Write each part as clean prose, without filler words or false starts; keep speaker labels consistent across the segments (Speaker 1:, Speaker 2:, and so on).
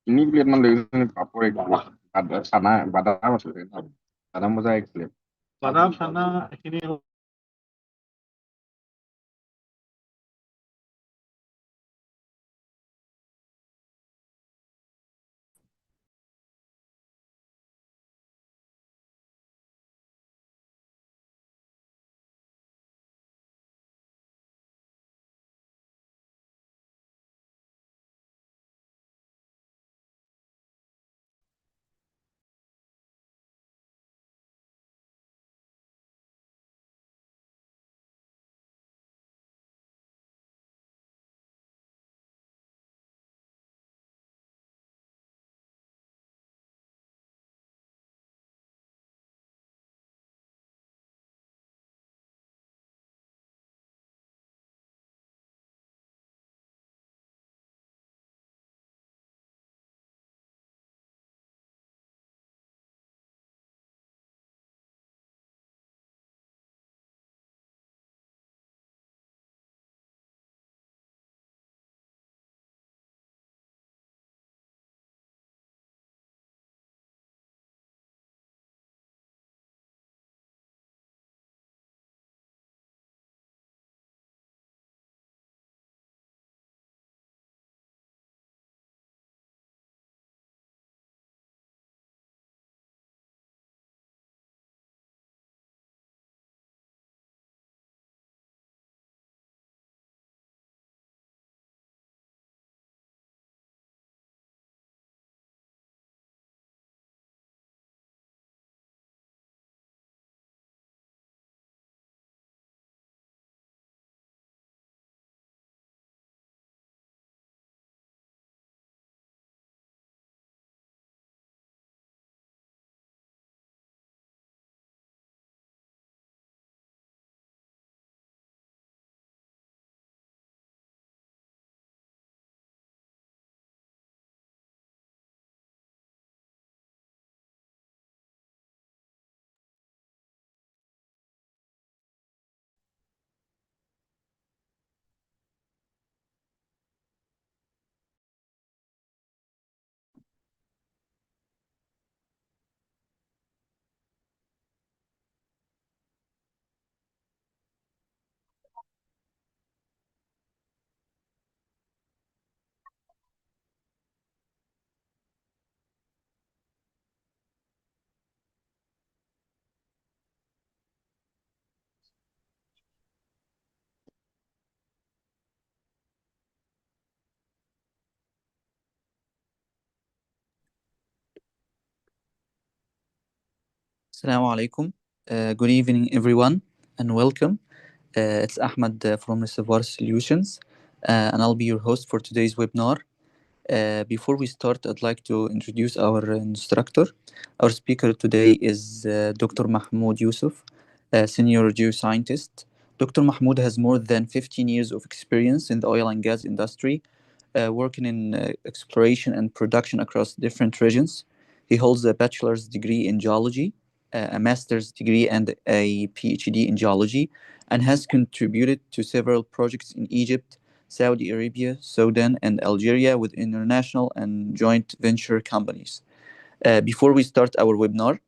Speaker 1: Ini lihat mendesain corporate ada sana pada maksudnya ada mozaik lihat.
Speaker 2: Padahal sana ini
Speaker 3: Assalamu alaikum. Good evening, everyone, and welcome. It's Ahmed from Reservoir Solutions, and I'll be your host for today's webinar. Before we start, I'd like to introduce our instructor. Our speaker today is Dr. Mahmoud Yusuf, a senior geoscientist. Dr. Mahmoud has more than 15 years of experience in the oil and gas industry, working in exploration and production across different regions. He holds a bachelor's degree in geology, a master's degree, and a PhD in geology, and has contributed to several projects in Egypt, Saudi Arabia, Sudan, and Algeria with international and joint venture companies. Before we start our webinar,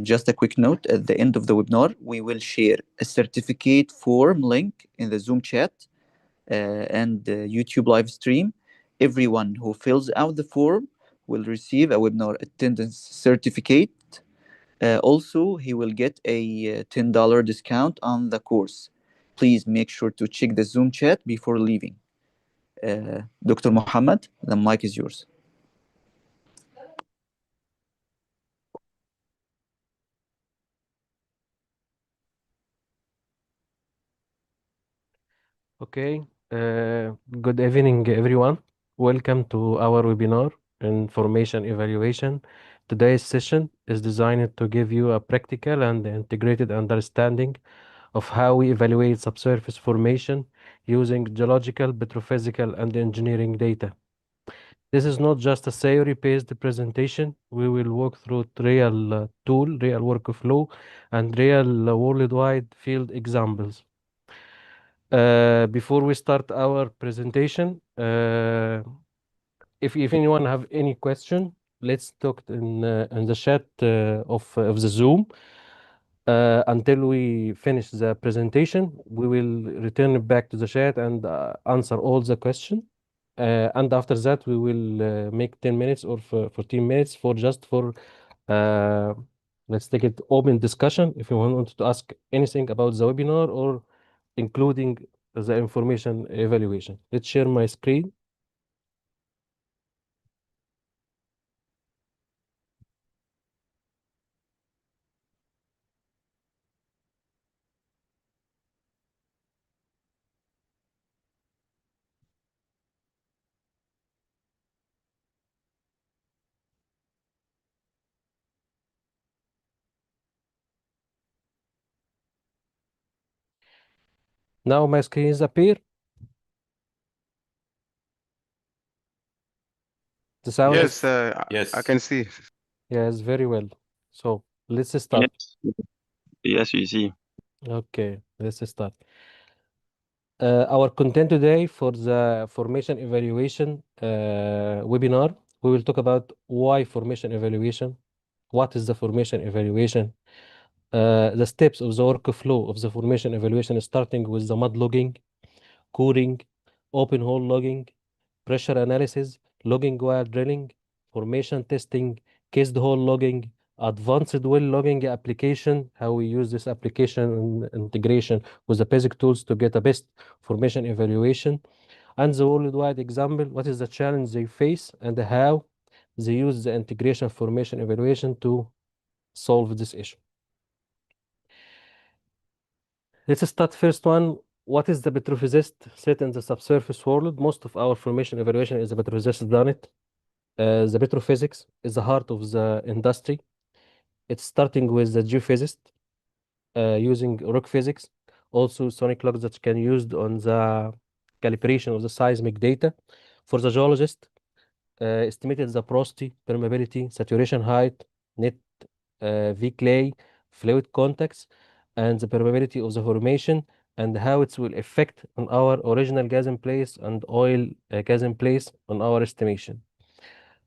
Speaker 3: just a quick note, at the end of the webinar, we will share a certificate form link in the Zoom chat and YouTube live stream. Everyone who fills out the form will receive a webinar attendance certificate. Also, he will get a $10 discount on the course. Please make sure to check the Zoom chat before leaving. Dr. Muhammad, the mic is yours.
Speaker 4: Okay, good evening, everyone. Welcome to our webinar, Information Evaluation. Today's session is designed to give you a practical and integrated understanding of how we evaluate subsurface formation using geological, petrophysical, and engineering data. This is not just a theory-based presentation. We will walk through real tool, real workflow, and real worldwide field examples. Before we start our presentation, if anyone have any question, let's talk in the chat of the Zoom. Until we finish the presentation, we will return it back to the chat and answer all the question. And after that, we will make 10 minutes or 14 minutes for just for uh, let's take it open discussion. If you want to ask anything about the webinar or including the information evaluation. Let's share my screen. Now my screen is appear. The sound
Speaker 5: Yes,
Speaker 4: is
Speaker 5: I can see.
Speaker 4: yes, very well. So let's start.
Speaker 6: Yes, yes, we see.
Speaker 4: Okay, let's start. Our content today for the formation evaluation webinar, we will talk about why formation evaluation, what is the formation evaluation, the steps of the workflow of the formation evaluation, starting with the mud logging, coring, open hole logging, pressure analysis, logging while drilling, formation testing, cased hole logging, advanced well logging application, how we use this application and integration with the basic tools to get a best formation evaluation, and the worldwide example, what is the challenge they face and how they use the integration formation evaluation to solve this issue. Let's start first one. What is the petrophysicist set in the subsurface world? Most of our formation evaluation is the petrophysicist done it. The petrophysics is the heart of the industry. It's starting with the geophysicist using rock physics, also sonic logs that can used on the calibration of the seismic data. For the geologist, estimated the porosity, permeability, saturation height, net V clay, fluid contacts, and the permeability of the formation and how it will affect on our original gas in place and oil gas in place on our estimation.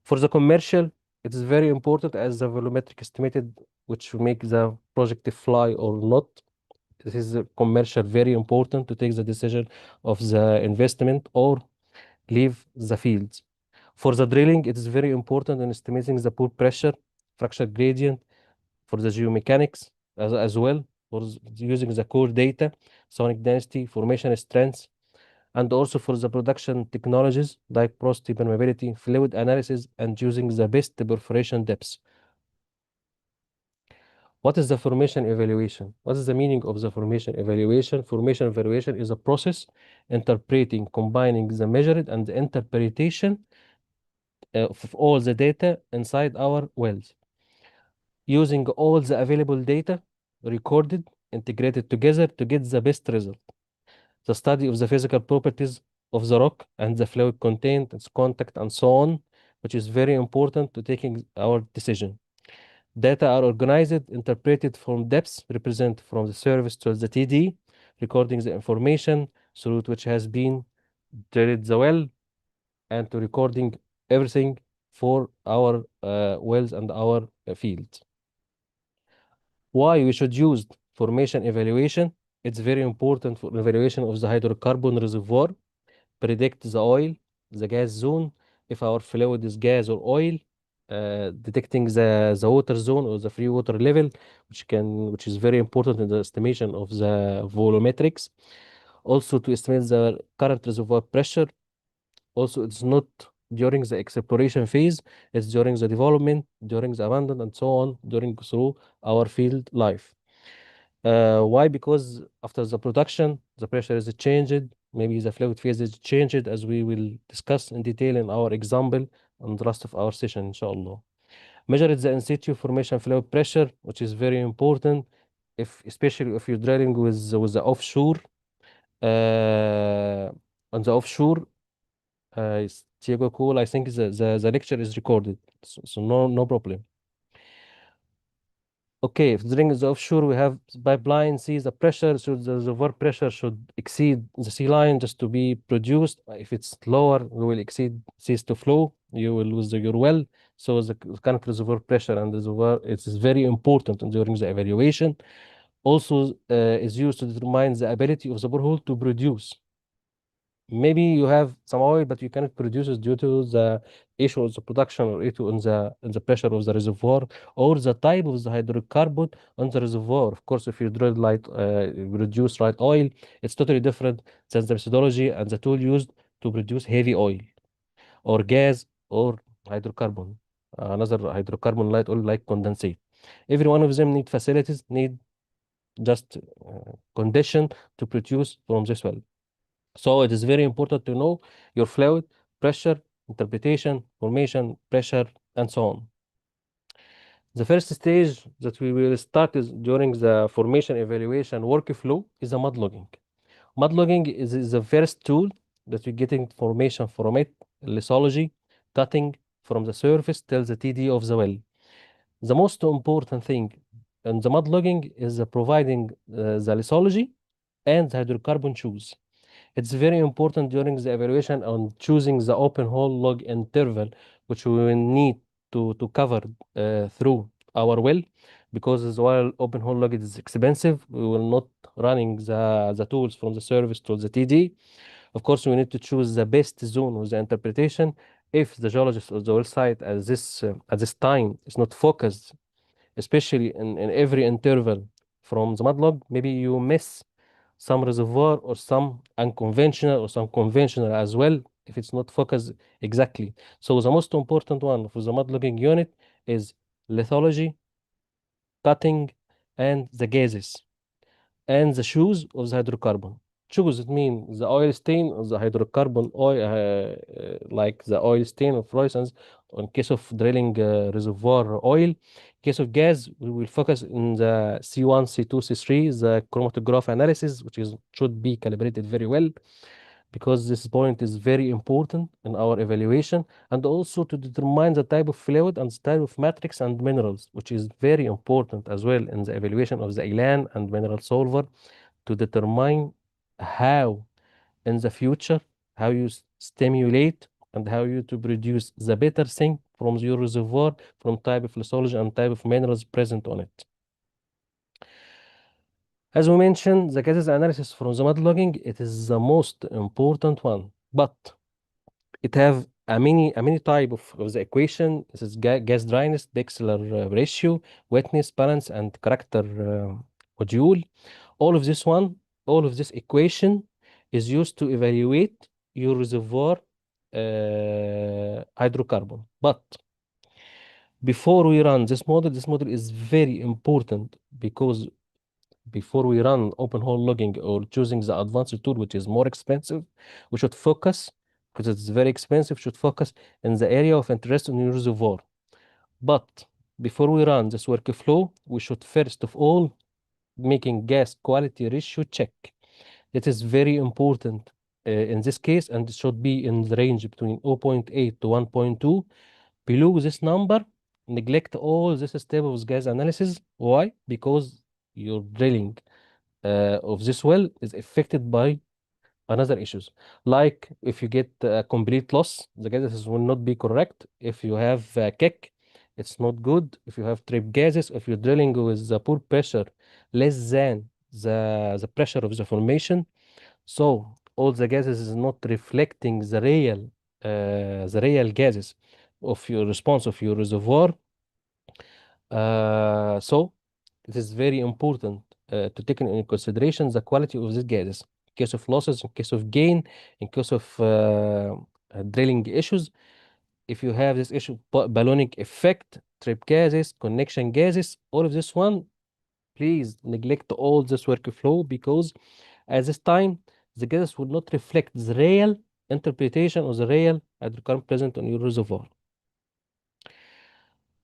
Speaker 4: For the commercial, it is very important as the volumetric estimated, which will make the project fly or not. This is a commercial very important to take the decision of the investment or leave the fields. For the drilling, it is very important in estimating the pore pressure, fracture gradient, for the geomechanics as well, for using the core data, sonic density, formation strength, and also for the production technologies like porosity, permeability, fluid analysis, and using the best perforation depths. What is the formation evaluation? What is the meaning of the formation evaluation? Formation evaluation is a process interpreting, combining the measured and the interpretation of all the data inside our wells, using all the available data recorded, integrated together to get the best result. The study of the physical properties of the rock and the fluid content, its contact, and so on, which is very important to taking our decision. Data are organized, interpreted from depths, represent from the service to the TD, recording the information through which has been drilled the well, and to recording everything for our wells and our fields. Why we should use formation evaluation? It's very important for evaluation of the hydrocarbon reservoir, predict the oil, the gas zone, if our fluid is gas or oil, detecting the water zone or the free water level, which is very important in the estimation of the volumetrics. Also to estimate the current reservoir pressure. Also, it's not during the exploration phase, it's during the development, during the abandonment, and so on, during through our field life. Why? Because after the production, the pressure is changed, maybe the fluid phase is changed, as we will discuss in detail in our example on the rest of our session, inshallah. Measure the in situ formation fluid pressure, which is very important, especially if you're drilling with the offshore. On the offshore, Diego Cool, I think the lecture is recorded, so no problem. Okay, if during the offshore we have pipeline, see the pressure, so the reservoir pressure should exceed the sea line just to be produced. If it's lower, we will exceed cease to flow. you will lose your well. So the kind of reservoir pressure and reservoir, it is very important during the evaluation. Also is used to determine the ability of the borehole to produce. Maybe you have some oil, but you cannot produce it due to the issue of the production or issue in the pressure of the reservoir or the type of the hydrocarbon on the reservoir. Of course, if you drill light, produce light oil, it's totally different than the methodology and the tool used to produce heavy oil or gas or hydrocarbon, another hydrocarbon light oil like condensate. Every one of them need facilities, need just condition to produce from this well. So it is very important to know your fluid, pressure, interpretation, formation, pressure, and so on. The first stage that we will start is during the formation evaluation workflow is the mud logging. Mud logging is the first tool that we get information from it, lithology, cutting from the surface till the TD of the well. The most important thing in the mud logging is providing the lithology and the hydrocarbon choose. It's very important during the evaluation on choosing the open hole log interval, which we will need to cover through our well, because while open hole log is expensive, we will not running the tools from the service to the TD. Of course, we need to choose the best zone with the interpretation. If the geologist or the well site at this time is not focused, especially in every interval from the mud log, maybe you miss some reservoir or some unconventional or some conventional as well if it's not focused exactly. So the most important one for the mud logging unit is lithology, cutting, and the gases, and the shoes of the hydrocarbon. Shoes, it means the oil stain or the hydrocarbon oil, like the oil stain of fluorescence in case of drilling reservoir oil. In case of gas, we will focus in the C1, C2, C3, the chromatograph analysis, which is should be calibrated very well, because this point is very important in our evaluation, and also to determine the type of fluid and the type of matrix and minerals, which is very important as well in the evaluation of the elan and mineral solver, to determine how in the future, how you stimulate and how you to produce the better thing from your reservoir, from type of lithology and type of minerals present on it. As we mentioned, the gases analysis from the mud logging, it is the most important one, but it have a many type of the equation. This is gas dryness, Bixler ratio, wetness balance, and character module. All of this one, all of this equation is used to evaluate your reservoir hydrocarbon. But before we run this model is very important, because before we run open hole logging or choosing the advanced tool, which is more expensive, we should focus, because it's very expensive, should focus in the area of interest in your reservoir. But before we run this workflow, we should first of all making gas quality ratio check. It is very important in this case, and it should be in the range between 0.8 to 1.2. Below this number, neglect all this step of gas analysis. Why? Because your drilling of this well is affected by another issues. Like if you get a complete loss, the gases will not be correct. If you have a kick, it's not good. If you have trip gases, if you're drilling with the poor pressure less than the pressure of the formation, so all the gases is not reflecting the real gases of your response of your reservoir. So it is very important to take in consideration the quality of these gases. In case of losses, in case of gain, in case of drilling issues, if you have this issue, ballonic effect, trip gases, connection gases, all of this one, please neglect all this workflow, because at this time, the gases will not reflect the real interpretation of the real hydrocarbon present on your reservoir.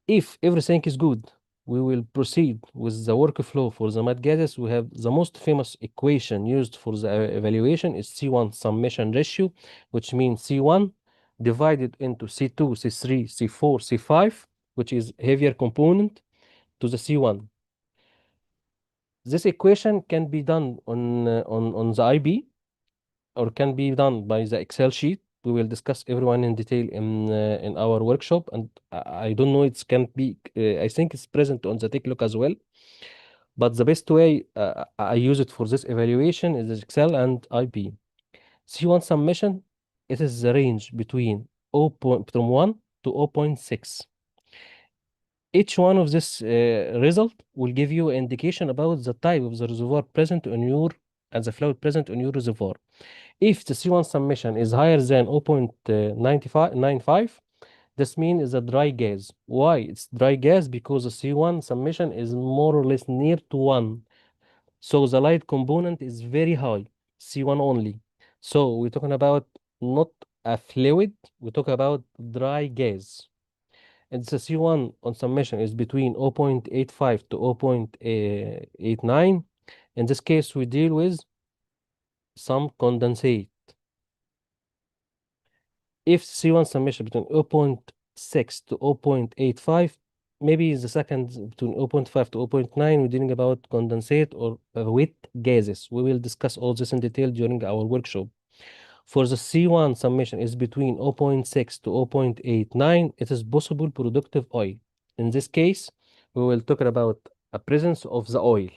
Speaker 4: If everything is good, we will proceed with the workflow for the mud gases. We have the most famous equation used for the evaluation is C1 summation ratio, which means C1 divided into C2, C3, C4, C5, which is heavier component, to the C1. This equation can be done on the IB, or can be done by the Excel sheet we will discuss everyone in detail in our workshop. And I don't know, it can be, I think it's present on the TikTok as well. But the best way I use it for this evaluation is Excel and IP. C1 summation, it is the range between from 1 to 0.6. Each one of this result will give you an indication about the type of the reservoir present on your and the fluid present on your reservoir. If the C1 summation is higher than 0.95, this means it's a dry gas. Why? It's dry gas because the C1 summation is more or less near to 1. So the light component is very high, C1 only. So we're talking about not a fluid, we talk about dry gas. And the C1 on summation is between 0.85 to 0.89. In this case, we deal with some condensate. If C1 summation between 0.6 to 0.85, maybe the second between 0.5 to 0.9, we're dealing about condensate or wet gases. We will discuss all this in detail during our workshop. For the C1 summation is between 0.6 to 0.89, it is possible productive oil. In this case, we will talk about a presence of the oil.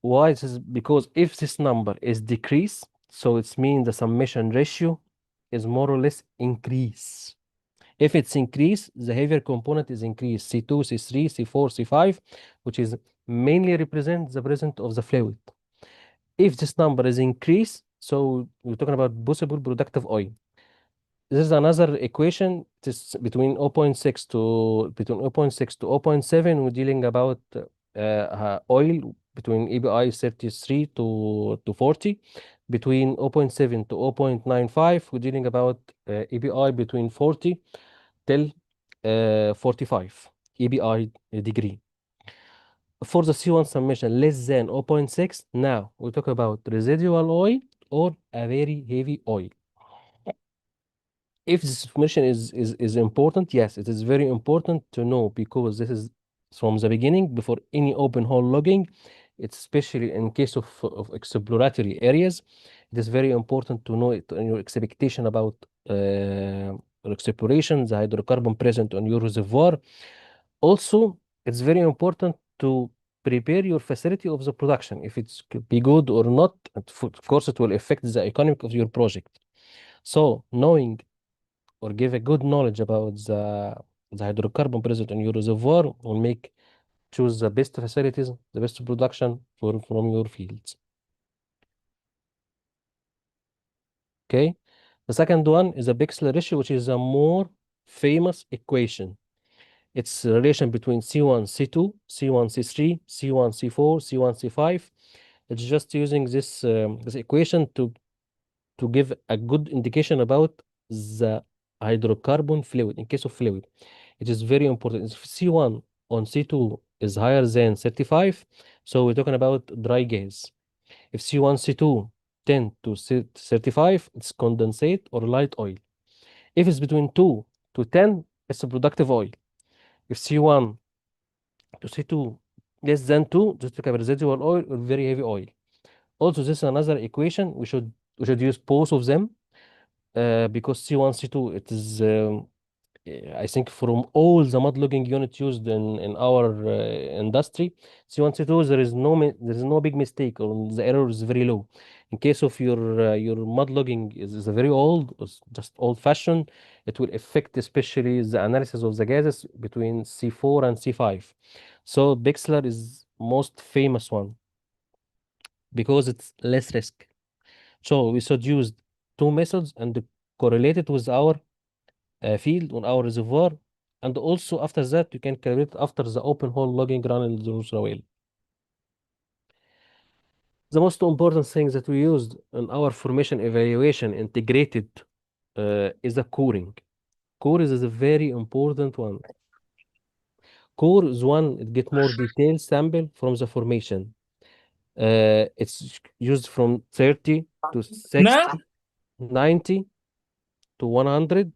Speaker 4: Why? This is because if this number is decreased, so it's mean the summation ratio is more or less increase. If it's increased, the heavier component is increased, C2, C3, C4, C5, which is mainly represent the presence of the fluid. If this number is increased, so we're talking about possible productive oil. This is another equation. It is between 0.6 to 0.7. We're dealing about oil between EBI 33 to 40. Between 0.7 to 0.95, we're dealing about EBI between 40 till 45 EBI degree. For the C1 summation less than 0.6, now we talk about residual oil or a very heavy oil. If this information is important, yes, it is very important to know because this is from the beginning before any open hole logging. It's especially in case of exploratory areas. It is very important to know it in your expectation about exploration, the hydrocarbon present on your reservoir. Also, it's very important to prepare your facility of the production. If it's could be good or not, of course, it will affect the economic of your project. So knowing or give a good knowledge about the hydrocarbon present in your reservoir will make choose the best facilities, the best production from your fields. Okay. The second one is a Bixler ratio, which is a more famous equation. It's a relation between C1, C2, C1, C3, C1, C4, C1, C5. It's just using this equation to give a good indication about the hydrocarbon fluid. In case of fluid, it is very important. If C1 on C2 is higher than 35, so we're talking about dry gas. If C1, C2 10 to 35, it's condensate or light oil. If it's between 2 to 10, it's a productive oil. If C1 to C2 less than 2, just like a residual oil or very heavy oil. Also, this is another equation. We should use both of them because C1, C2, it is I think from all the mud logging units used in our industry, C1, C2, there is no big mistake, or the error is very low. In case of your mud logging is very old, it's just old fashioned, it will affect especially the analysis of the gases between C4 and C5. So Bixler is most famous one because it's less risk. So we should use two methods and correlate it with our field on our reservoir. And also after that, you can calculate after the open hole logging run in the well. The most important thing that we used in our formation evaluation integrated is the coring. Core is a very important one. Core is one, it get more detailed sample from the formation. It's used from 30 to 60, 90 to 100.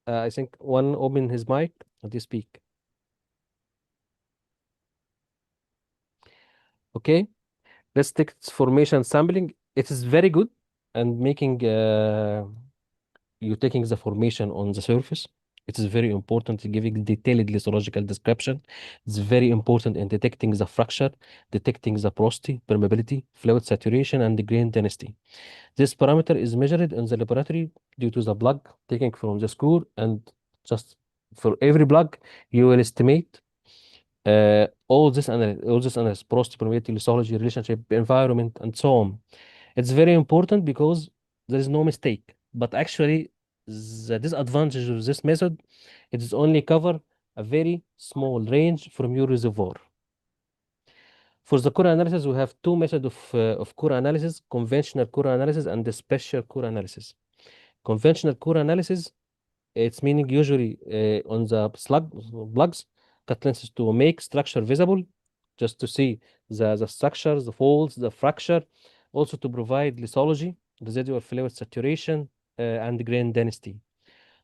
Speaker 4: I think one open his mic and you speak. Let's take its formation sampling. It is very good and making you taking the formation on the surface. It is very important in giving detailed lithological description. It's very important in detecting the fracture, detecting the porosity, permeability, fluid saturation, and the grain density. This parameter is measured in the laboratory due to the plug taken from the core, and just for every plug, you will estimate all this analysis, porosity, permeability, lithology, relationship, environment, and so on. It's very important because there is no mistake. But actually, the disadvantage of this method, it is only cover a very small range from your reservoir. For the core analysis, we have two methods of core analysis: conventional core analysis and the special core analysis. Conventional core analysis, it's meaning usually on the plugs, cut lenses to make structure visible, just to see the structure, the folds, the fracture, also to provide lithology, residual fluid saturation, and grain density.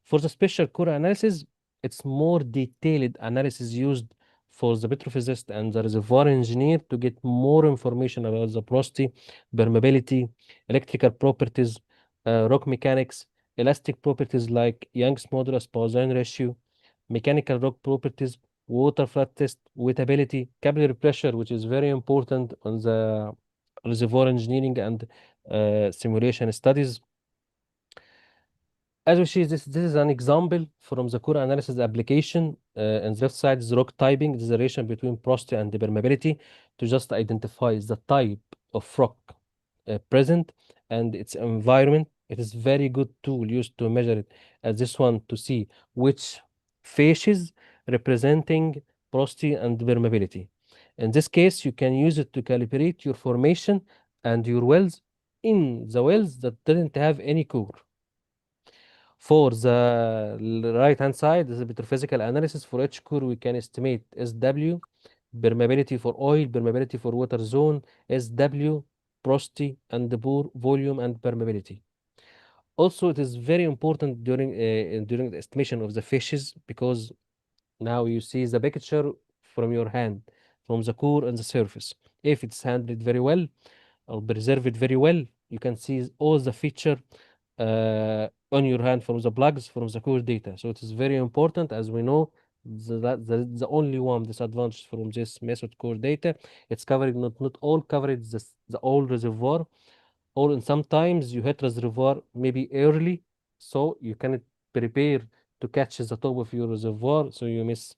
Speaker 4: For the special core analysis, it's more detailed analysis used for the petrophysicist and the reservoir engineer to get more information about the porosity, permeability, electrical properties, rock mechanics, elastic properties like Young's modulus, Poisson ratio, mechanical rock properties, water flood test, wettability, capillary pressure, which is very important on the reservoir engineering and simulation studies. As we see, this is an example from the core analysis application. And the left side is rock typing. This is the relation between porosity and the permeability to just identify the type of rock present and its environment. It is very good tool used to measure it as this one to see which facies representing porosity and permeability. In this case, you can use it to calibrate your formation and your wells in the wells that didn't have any core. For the right-hand side is a petrophysical analysis. For each core, we can estimate SW, permeability for oil, permeability for water zone, SW, porosity, and the pore volume and permeability. Also, it is very important during the estimation of the fishes because now you see the picture from your hand, from the core and the surface. If it's handled very well or preserved very well, you can see all the feature on your hand from the plugs from the core data. So it is very important, as we know, the only one disadvantage from this method core data, it's covering not all coverage the old reservoir, or in sometimes you hit reservoir maybe early, so you cannot prepare to catch the top of your reservoir, so you miss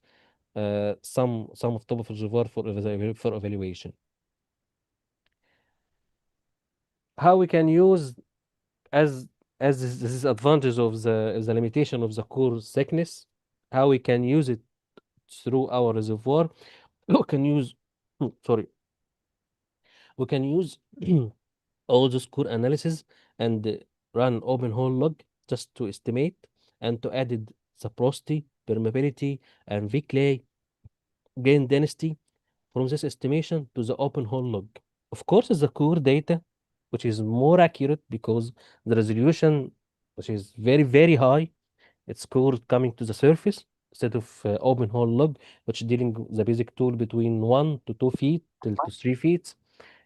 Speaker 4: some of top of reservoir for evaluation. How we can use as this is advantage of the limitation of the core thickness, how we can use it through our reservoir. We can use sorry, we can use all this core analysis and run open hole log just to estimate and to add the porosity, permeability, and V-clay gain density from this estimation to the open hole log. Of course, the core data, which is more accurate because the resolution, which is very, very high, it's core coming to the surface instead of open hole log, which dealing the basic tool between 1 to 2 feet till to 3 feet.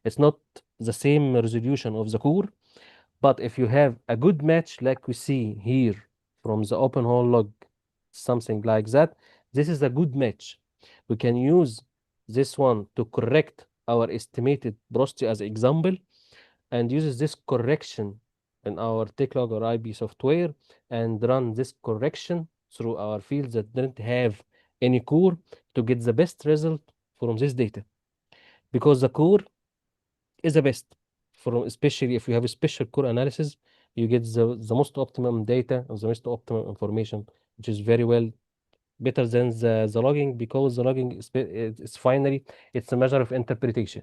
Speaker 4: It's not the same resolution of the core, but if you have a good match like we see here from the open hole log, something like that, this is a good match. We can use this one to correct our estimated porosity as example and uses this correction in our TechLog or IB software and run this correction through our fields that didn't have any core to get the best result from this data. Because the core is the best, from especially if you have a special core analysis, you get the most optimum data or the most optimum information, which is very well better than the logging, because the logging is finally it's a measure of interpretation.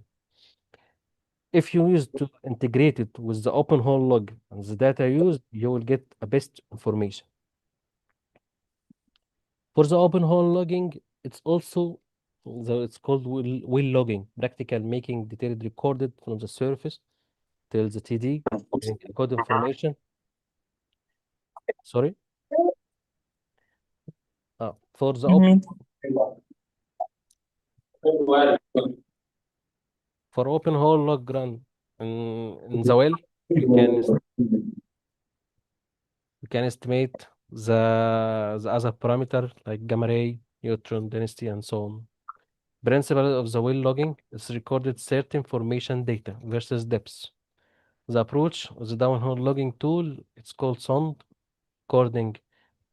Speaker 4: If you use to integrate it with the open hole log and the data used, you will get a best information. For the open hole logging, it's also it's called well logging, practical making detailed recorded from the surface till the TD, code information. Sorry. For the For open hole log run in the well, you can estimate the other parameter like gamma ray, neutron density, and so on. Principle of the well logging is recorded certain formation data versus depths. The approach of the downhole logging tool, it's called SOND, recording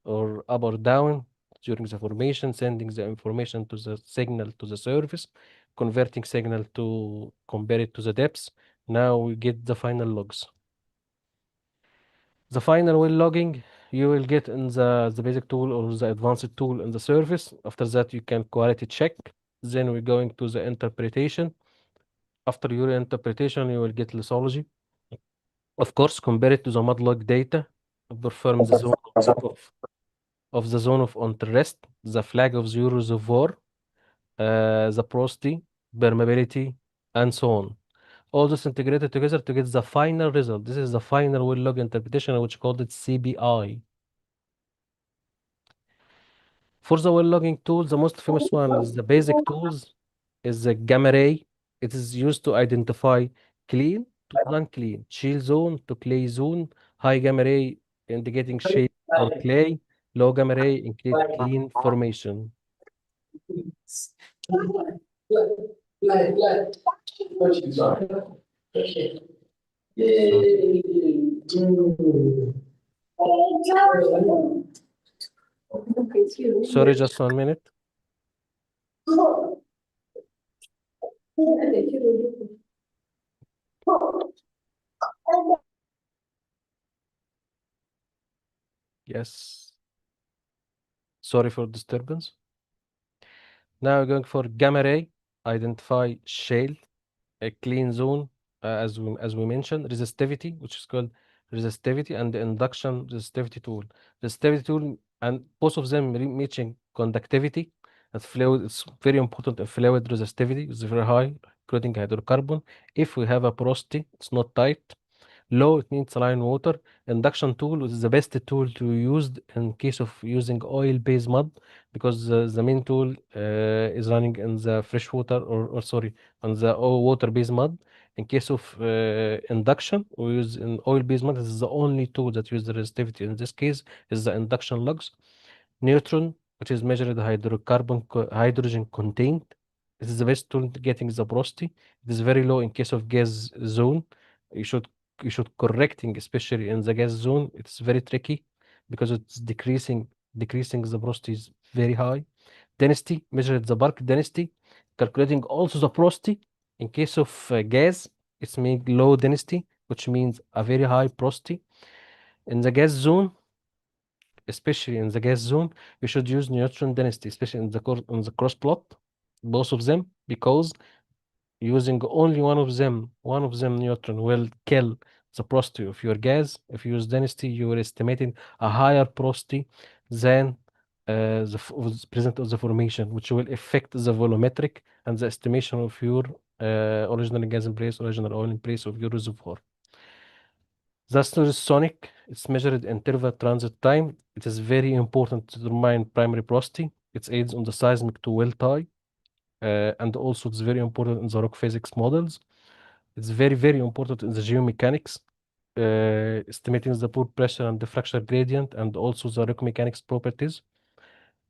Speaker 4: or up or down during the formation, sending the information to the signal to the surface, converting signal to compare it to the depths. Now we get the final logs. The final well logging you will get in the basic tool or the advanced tool in the surface. After that, you can quality check. Then we're going to the interpretation. After your interpretation, you will get lithology. Of course, compare it to the mudlog data, perform the zone of the zone of interest, the flag of the reservoir, the porosity, permeability, and so on. All this integrated together to get the final result. This is the final well log interpretation, which called it CBI. For the well logging tools, the most famous one is the basic tools, is the gamma ray. It is used to identify clean to non-clean, shale zone to clay zone, high gamma ray indicating shale or clay, low gamma ray indicate clean formation. Sorry, just 1 minute. Yes. Sorry for disturbance. Now we're going for gamma ray, identify shale, a clean zone, as we mentioned, resistivity, which is called resistivity, and the induction resistivity tool. Resistivity tool, and both of them matching conductivity. And fluid, it's very important. Fluid resistivity is very high, including hydrocarbon. If we have a porosity, it's not tight. Low, it needs saline water. Induction tool is the best tool to use in case of using oil-based mud, because the main tool is running in the fresh water, or sorry, on the water-based mud. In case of induction, we use an oil-based mud. This is the only tool that uses the resistivity. In this case, is the induction logs. Neutron, which is measured hydrogen contained. This is the best tool to getting the porosity. It is very low in case of gas zone. You should correcting, especially in the gas zone. It's very tricky because it's decreasing the porosity is very high. Density, measured the bulk density, calculating also the porosity. In case of gas, it's make low density, which means a very high porosity. In the gas zone, especially in the gas zone, you should use neutron density, especially in the cross plot, both of them, because using only one of them neutron will kill the porosity of your gas. If you use density, you are estimating a higher porosity than the present of the formation, which will affect the volumetric and the estimation of your original gas in place, original oil in place of your reservoir. The sonic, it's measured interval transit time. It is very important to determine primary porosity. It aids on the seismic to well tie. And also it's very important in the rock physics models. It's very, very important in the geomechanics, estimating the pore pressure and the fracture gradient, and also the rock mechanics properties.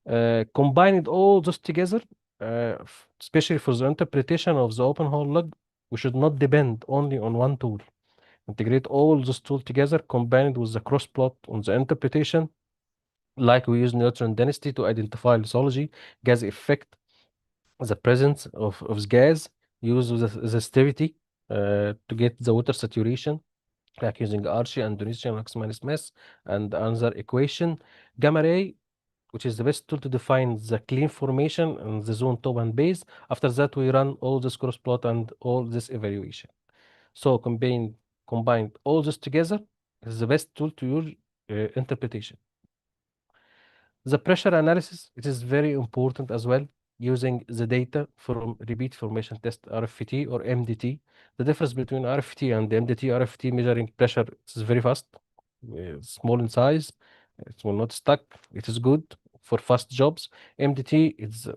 Speaker 4: Combining all this together, especially for the interpretation of the open hole log, we should not depend only on one tool. Integrate all this tool together, combined with the cross plot on the interpretation, like we use neutron density to identify lithology, gas effect, the presence of gas, use the resistivity to get the water saturation, like using Archie and Donesian Lux minus mass, and another equation. Gamma ray, which is the best tool to define the clean formation and the zone top and base. After that, we run all this cross plot and all this evaluation. So combined all this together is the best tool to use interpretation. The pressure analysis, it is very important as well, using the data from repeat formation test RFT or MDT. The difference between RFT and MDT, RFT measuring pressure is very fast, small in size, it will not stuck, it is good for fast jobs. MDT is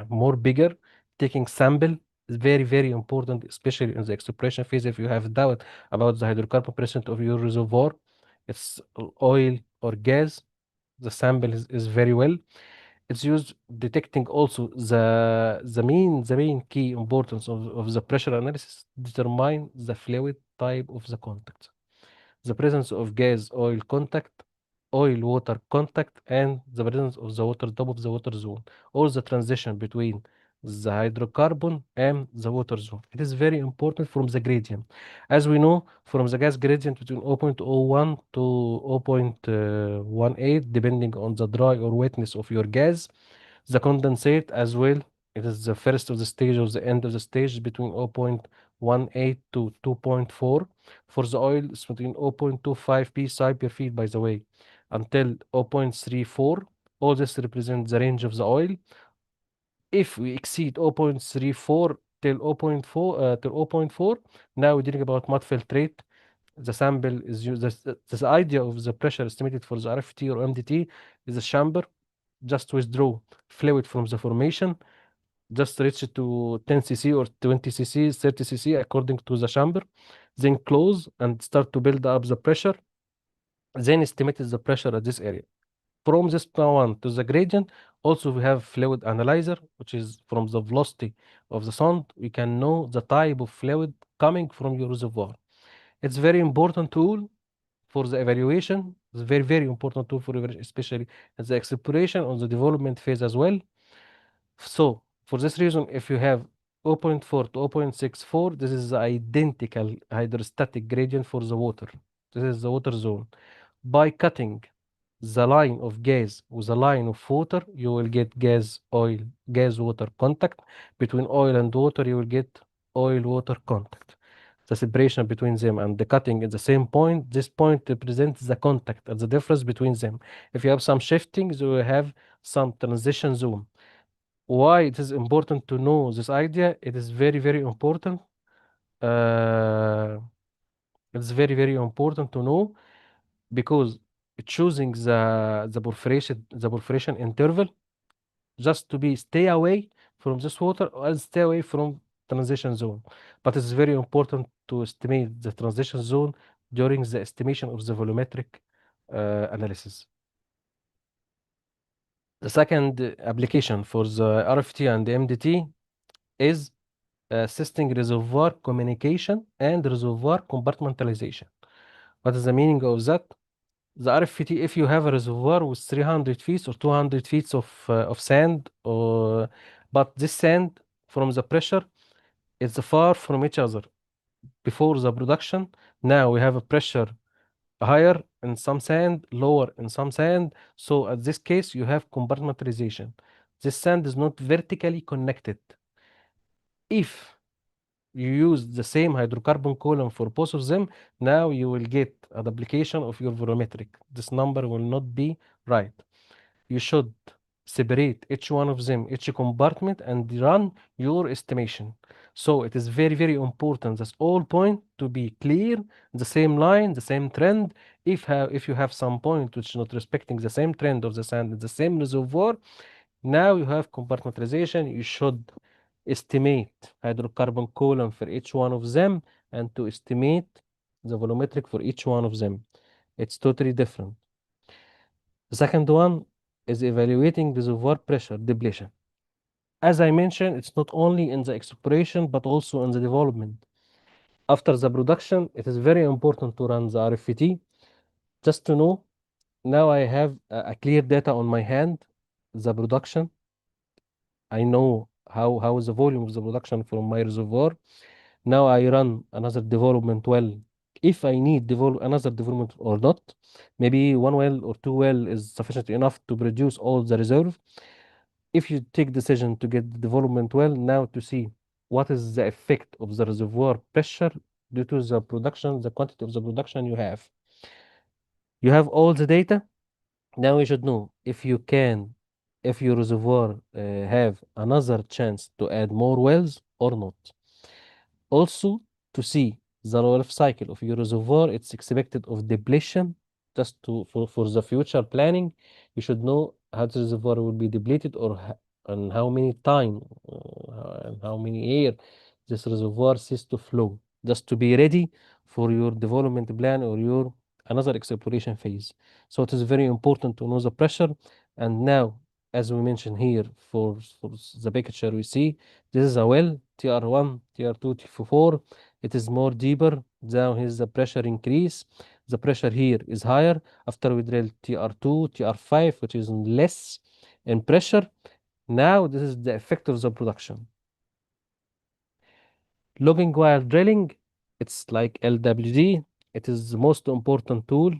Speaker 4: more bigger, taking sample It's very, very important, especially in the exploration phase. If you have doubt about the hydrocarbon percent of your reservoir, it's oil or gas, the sample is very well. It's used detecting also the main key importance of the pressure analysis, determine the fluid type of the contact, the presence of gas oil contact, oil water contact, and the presence of the water top of the water zone, or the transition between the hydrocarbon and the water zone. It is very important from the gradient. As we know, from the gas gradient between 0.01 to 0.18, depending on the dry or wetness of your gas, the condensate as well. It is the first of the stage or the end of the stage between 0.18 to 2.4. For the oil, it's between 0.25 psi per feet, by the way, until 0.34. All this represents the range of the oil. If we exceed 0.34 till 0.4, now we're dealing about mud filtrate. The sample is used. The idea of the pressure estimated for the RFT or MDT is a chamber. Just withdraw fluid from the formation, just reach it to 10 cc or 20 cc, 30 cc according to the chamber, then close and start to build up the pressure, then estimate the pressure at this area. From this one to the gradient, also we have fluid analyzer, which is from the velocity of the sound, we can know the type of fluid coming from your reservoir. It's very important tool for the evaluation. It's very, very important tool for evaluation, especially in the exploration on the development phase as well. So for this reason, if you have 0.4 to 0.64, this is the identical hydrostatic gradient for the water. This is the water zone. By cutting the line of gas with a line of water, you will get gas water contact. Between oil and water, you will get oil water contact. The separation between them and the cutting at the same point, this point represents the contact and the difference between them. If you have some shiftings, you will have some transition zone. Why it is important to know this idea? It is very, very important. It's very, very important to know because choosing the perforation interval just to be stay away from this water or stay away from transition zone. But it's very important to estimate the transition zone during the estimation of the volumetric analysis. The second application for the RFT and the MDT is assisting reservoir communication and reservoir compartmentalization. What is the meaning of that? The RFT, if you have a reservoir with 300 feet or 200 feet of sand, but this sand from the pressure is far from each other before the production. Now we have a pressure higher in some sand, lower in some sand. So at this case, you have compartmentalization. This sand is not vertically connected. If you use the same hydrocarbon column for both of them, now you will get a duplication of your volumetric. This number will not be right. You should separate each one of them, each compartment, and run your estimation. So it is very, very important that all point to be clear, the same line, the same trend. If you have some point which is not respecting the same trend of the sand, the same reservoir, now you have compartmentalization. You should estimate hydrocarbon column for each one of them and to estimate the volumetric for each one of them. It's totally different. The second one is evaluating reservoir pressure depletion. As I mentioned, it's not only in the exploration but also in the development. After the production, it is very important to run the RFT just to know. Now I have a clear data on my hand, the production. I know how is the volume of the production from my reservoir. Now I run another development well. If I need another development or not, maybe one well or two well is sufficient enough to produce all the reserve. If you take decision to get the development well, now to see what is the effect of the reservoir pressure due to the production, the quantity of the production you have. You have all the data. Now you should know if you can, if your reservoir have another chance to add more wells or not. Also, to see the life cycle of your reservoir, it's expected of depletion. Just for the future planning, you should know how the reservoir will be depleted or and how many time and how many year this reservoir cease to flow, just to be ready for your development plan or your another exploration phase. So it is very important to know the pressure. And now, as we mentioned here, for the picture we see, this is a well, TR1, TR2, TR4. It is more deeper. Now here's the pressure increase. The pressure here is higher. After we drill TR2, TR5, which is less in pressure. Now this is the effect of the production. Logging while drilling, it's like LWD. It is the most important tool.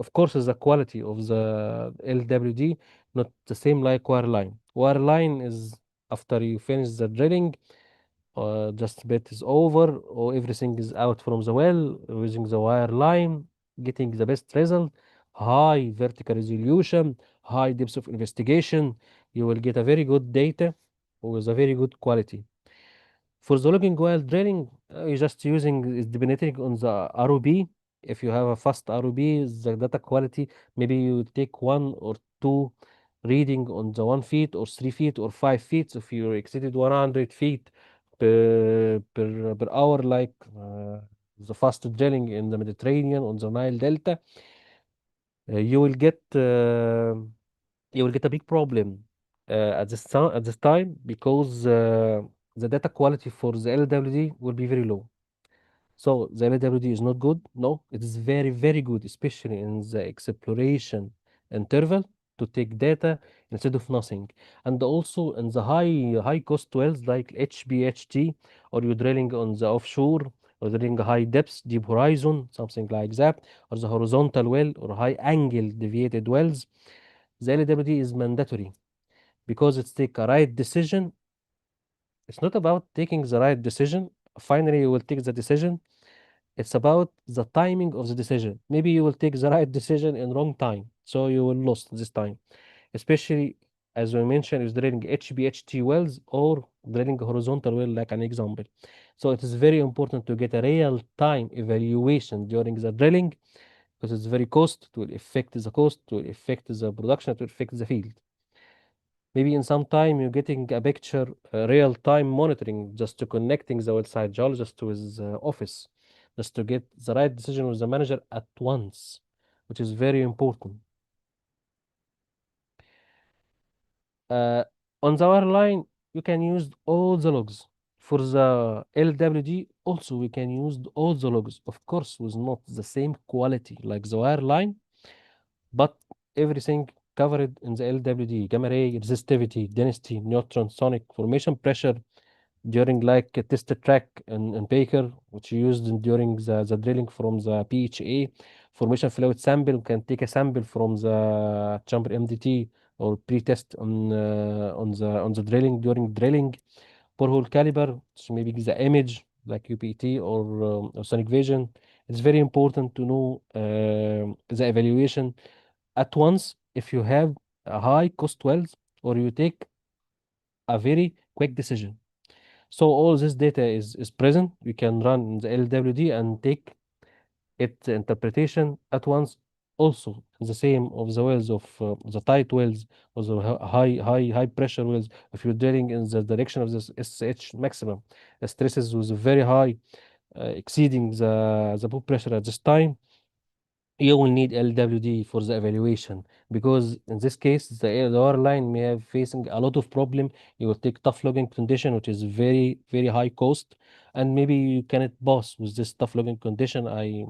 Speaker 4: Of course, is the quality of the LWD, not the same like wireline. Wireline is after you finish the drilling, just bit is over or everything is out from the well using the wire line, getting the best result, high vertical resolution, high depth of investigation. You will get a very good data with a very good quality. For the logging while drilling, you're just using is depending on the ROB. If you have a fast ROB, the data quality, maybe you take 1 or 2 reading on the 1 feet or 3 feet or 5 feet. If you exceeded 100 feet per hour, like the fast drilling in the Mediterranean on the Nile Delta, uh, you will get uh, you will get a big problem at this time because the data quality for the LWD will be very low. So the LWD is not good. No, it is very, very good, especially in the exploration interval to take data instead of nothing. And also in the high cost wells like HBHT, or you're drilling on the offshore, or drilling high depths, deep horizon, something like that, or the horizontal well, or high angle deviated wells, the LWD is mandatory because it's take a right decision. It's not about taking the right decision. Finally, you will take the decision. It's about the timing of the decision. Maybe you will take the right decision in wrong time, so you will lose this time. Especially as we mentioned, is drilling HBHT wells or drilling horizontal well, like an example. So it is very important to get a real time evaluation during the drilling because it's very cost. It will affect the cost, it will affect the production, it will affect the field. Maybe in some time you're getting a picture, real time monitoring, just to connecting the website geologist to his office, just to get the right decision with the manager at once, which is very important. Uh, on the wire line, you can use all the logs. For the LWD, also we can use all the logs, of course, with not the same quality like the wire line, but everything covered in the LWD: gamma ray, resistivity, density, neutron, sonic, formation pressure during like a test track in Baker, which you used during the drilling from the PHA. Formation fluid sample, can take a sample from the chamber MDT or pre-test on the drilling during drilling. Borehole caliber, so maybe the image like UPT or sonic vision. It's very important to know the evaluation at once if you have a high cost wells or you take a very quick decision. So all this data is present. We can run the LWD and take its interpretation at once. Also, the same of the wells of the tight wells or the high pressure wells. If you're drilling in the direction of this SH maximum, the stresses was very high, exceeding the pump pressure at this time, you will need LWD for the evaluation because in this case the lower line may have facing a lot of problem. You will take tough logging condition, which is very high cost, and maybe you cannot pass with this tough logging condition. Uh,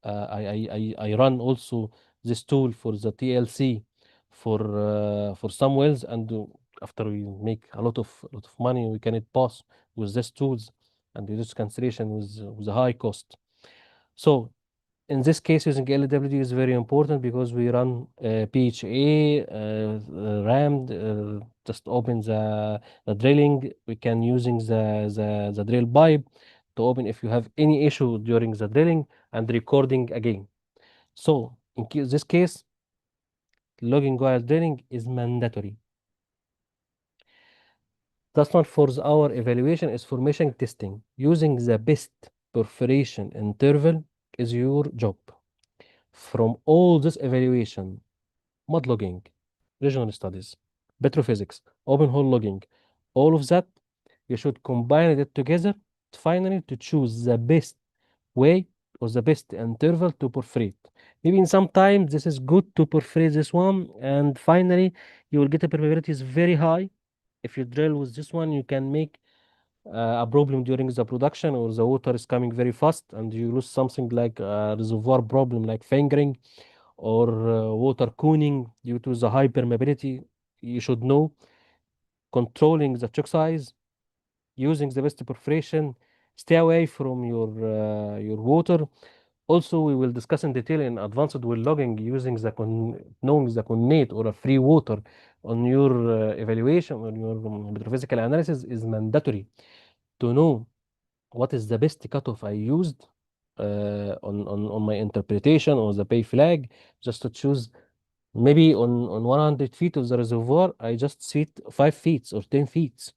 Speaker 4: I run also this tool for the TLC for some wells, and after we make a lot of money, we cannot pass with these tools, and this cancellation with a high cost. So in this case, using LWD is very important because we run PHA, rammed, just open the drilling. We can using the drill pipe to open if you have any issue during the drilling and recording again. So in this case, logging while drilling is mandatory. That's not for our evaluation, is formation testing. Using the best perforation interval is your job. From all this evaluation, mud logging, regional studies, petrophysics, open hole logging, All of that, you should combine it together finally to choose the best way or the best interval to perforate. Maybe in sometimes this is good to perforate this one, and finally you will get a permeability is very high. If you drill with this one, you can make a problem during the production, or the water is coming very fast and you lose something like a reservoir problem like fingering or water cooning due to the high permeability. You should know controlling the choke size, using the best perforation, stay away from your water. Also, we will discuss in detail in advanced well logging using knowing the connate or a free water on your evaluation, on your petrophysical analysis is mandatory to know what is the best cutoff I used on my interpretation or the pay flag, just to choose maybe on 100 feet of the reservoir, I just set 5 feet or 10 feet.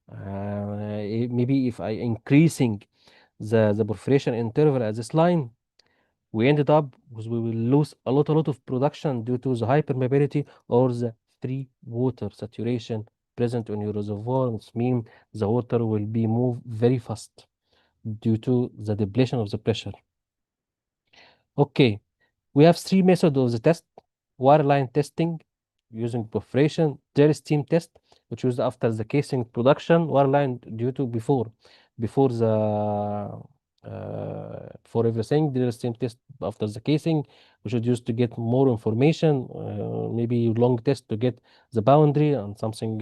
Speaker 4: Maybe if I increasing the perforation interval at this line, we ended up because we will lose a lot of production due to the high permeability or the free water saturation present on your reservoir, which means the water will be moved very fast due to the depletion of the pressure. Okay, we have three methods of the test: wireline testing using perforation, gel steam test, which was after the casing production, wireline due to before the for everything, gel steam test after the casing, we should use to get more information, maybe long test to get the boundary and something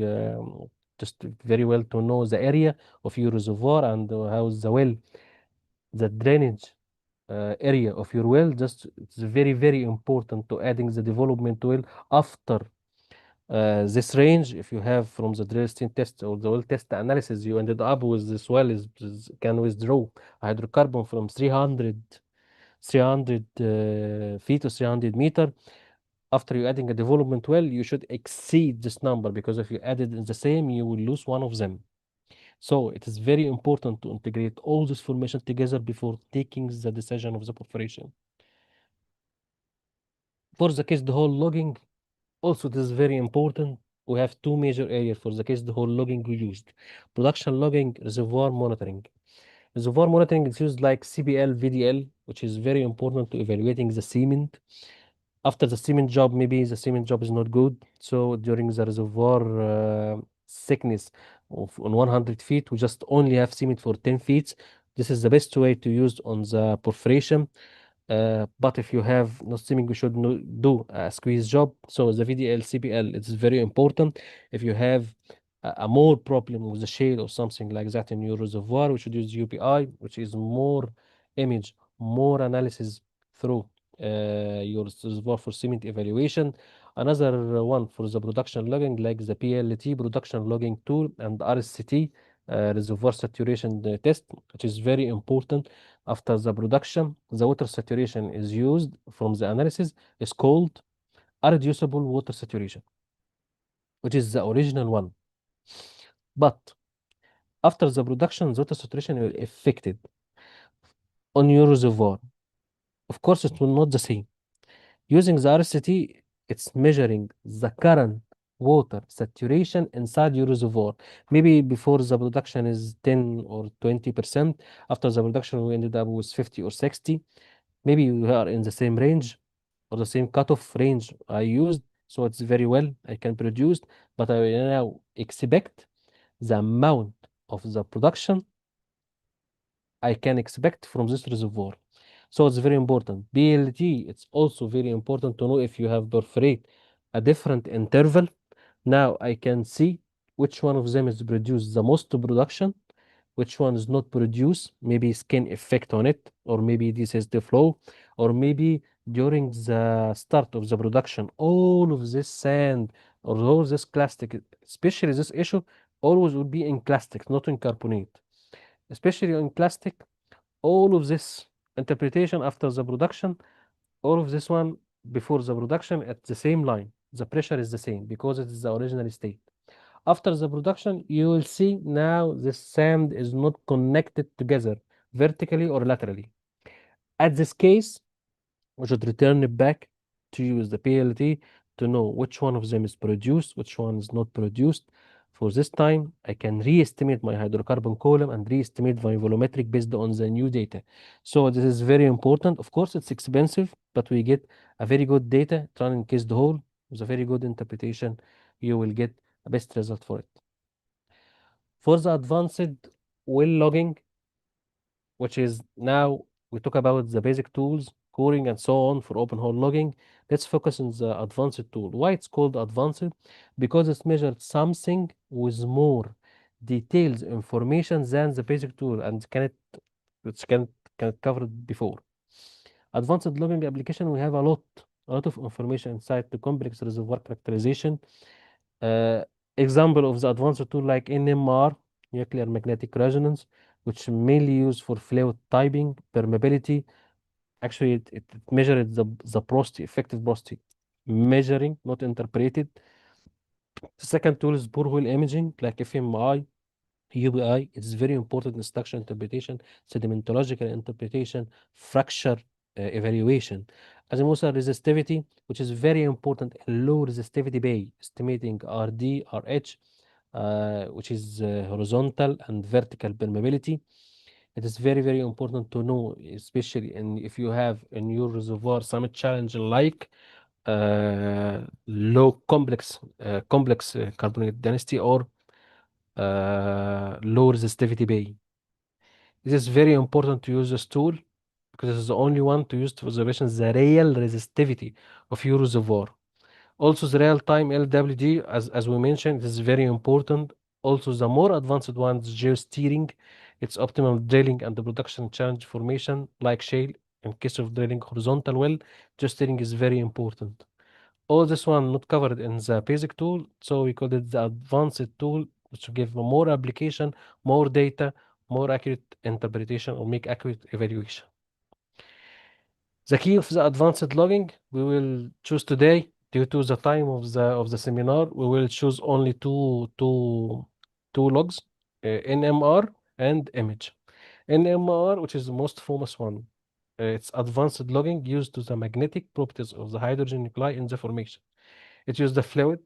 Speaker 4: just very well to know the area of your reservoir and how the well, the drainage area of your well. Just it's very important to adding the development well after this range. If you have from the drill stain test or the well test analysis, you ended up with this well can withdraw hydrocarbon from 300 feet or 300 meter. After you adding a development well, you should exceed this number, because if you added in the same, you will lose one of them. So it is very important to integrate all this information together before taking the decision of the perforation. For the case the hole logging, also it is very important. We have two major areas for the case the hole logging we used: production logging, reservoir monitoring. Reservoir monitoring is used like CPL, VDL, which is very important to evaluating the cement. After the cement job, maybe the cement job is not good. So during the reservoir thickness of on 100 feet, we just only have cement for 10 feet. This is the best way to use on the perforation. But if you have no steaming, you should do a squeeze job. So the VDL, CPL, it's very important. If you have a more problem with the shale or something like that in your reservoir, we should use UPI, which is more image, more analysis through your reservoir for cement evaluation. Another one for the production logging, like the PLT production logging tool and RSCT reservoir saturation test, which is very important. After the production, the water saturation is used from the analysis is called irreducible water saturation, which is the original one. But after the production, the water saturation will affected on your reservoir. Of course, it will not the same. Using the RCT, it's measuring the current water saturation inside your reservoir. Maybe before the production is 10 or 20%. After the production, we ended up with 50 or 60. Maybe we are in the same range or the same cutoff range I used. So it's very well, I can produce, but I will now expect the amount of the production I can expect from this reservoir. So it's very important. BLT, it's also very important to know if you have perforate a different interval. Now I can see which one of them is produced the most production, which one is not produced, maybe skin effect on it, or maybe this is the flow, or maybe during the start of the production, all of this sand or all this plastic, especially this issue, always would be in plastic, not in carbonate. Especially in plastic, all of this interpretation after the production, all of this one before the production at the same line, the pressure is the same because it is the original state. After the production, you will see now the sand is not connected together vertically or laterally. At this case, we should return it back to use the PLT to know which one of them is produced, which one is not produced, For this time, I can re-estimate my hydrocarbon column and re-estimate my volumetric based on the new data. So this is very important. Of course, it's expensive, but we get a very good data, run in case the hole with a very good interpretation. You will get a best result for it. For the advanced well logging, which is now we talk about the basic tools, coring and so on for open hole logging. Let's focus on the advanced tool. Why it's called advanced? Because it's measured something with more details information than the basic tool and which can cover it before. Advanced logging application, we have a lot of information inside the complex reservoir characterization. Uh, Example of the advanced tool like NMR, nuclear magnetic resonance, which mainly used for fluid typing, permeability. Actually, it measured the porosity, effective porosity, measuring, not interpreted. The second tool is borehole imaging, like FMI, UBI. It's very important in structure interpretation, sedimentological interpretation, fracture evaluation. As also resistivity, which is very important in low resistivity bay, estimating RD, RH, which is horizontal and vertical permeability. It is very, very important to know, especially if you have in your reservoir some challenge like low complex carbonate density or low resistivity bay. This is very important to use this tool because it is the only one to use to observation the real resistivity of your reservoir. Also, the real-time LWD, as we mentioned, is very important. Also, the more advanced ones, geosteering, its optimal drilling and the production challenge formation, like shale. In case of drilling horizontal well, geosteering is very important. All this one not covered in the basic tool, so we call it the advanced tool, which will give more application, more data, more accurate interpretation, or make accurate evaluation. The key of the advanced logging we will choose today, due to the time of the seminar, we will choose only two logs, NMR and image. NMR, which is the most famous one, it's advanced logging used to the magnetic properties of the hydrogen nuclei in the formation. It uses the fluid,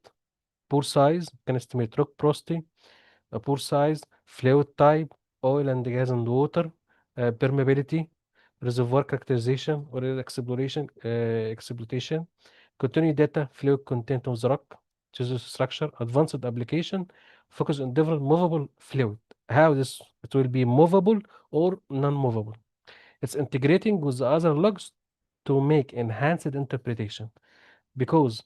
Speaker 4: pore size, can estimate rock porosity, pore size, fluid type, oil and gas and water, permeability, reservoir characterization or exploitation, continue data, fluid content of the rock, choose structure, advanced application, focus on different movable fluid. How this it will be movable or non-movable. It's integrating with the other logs to make enhanced interpretation because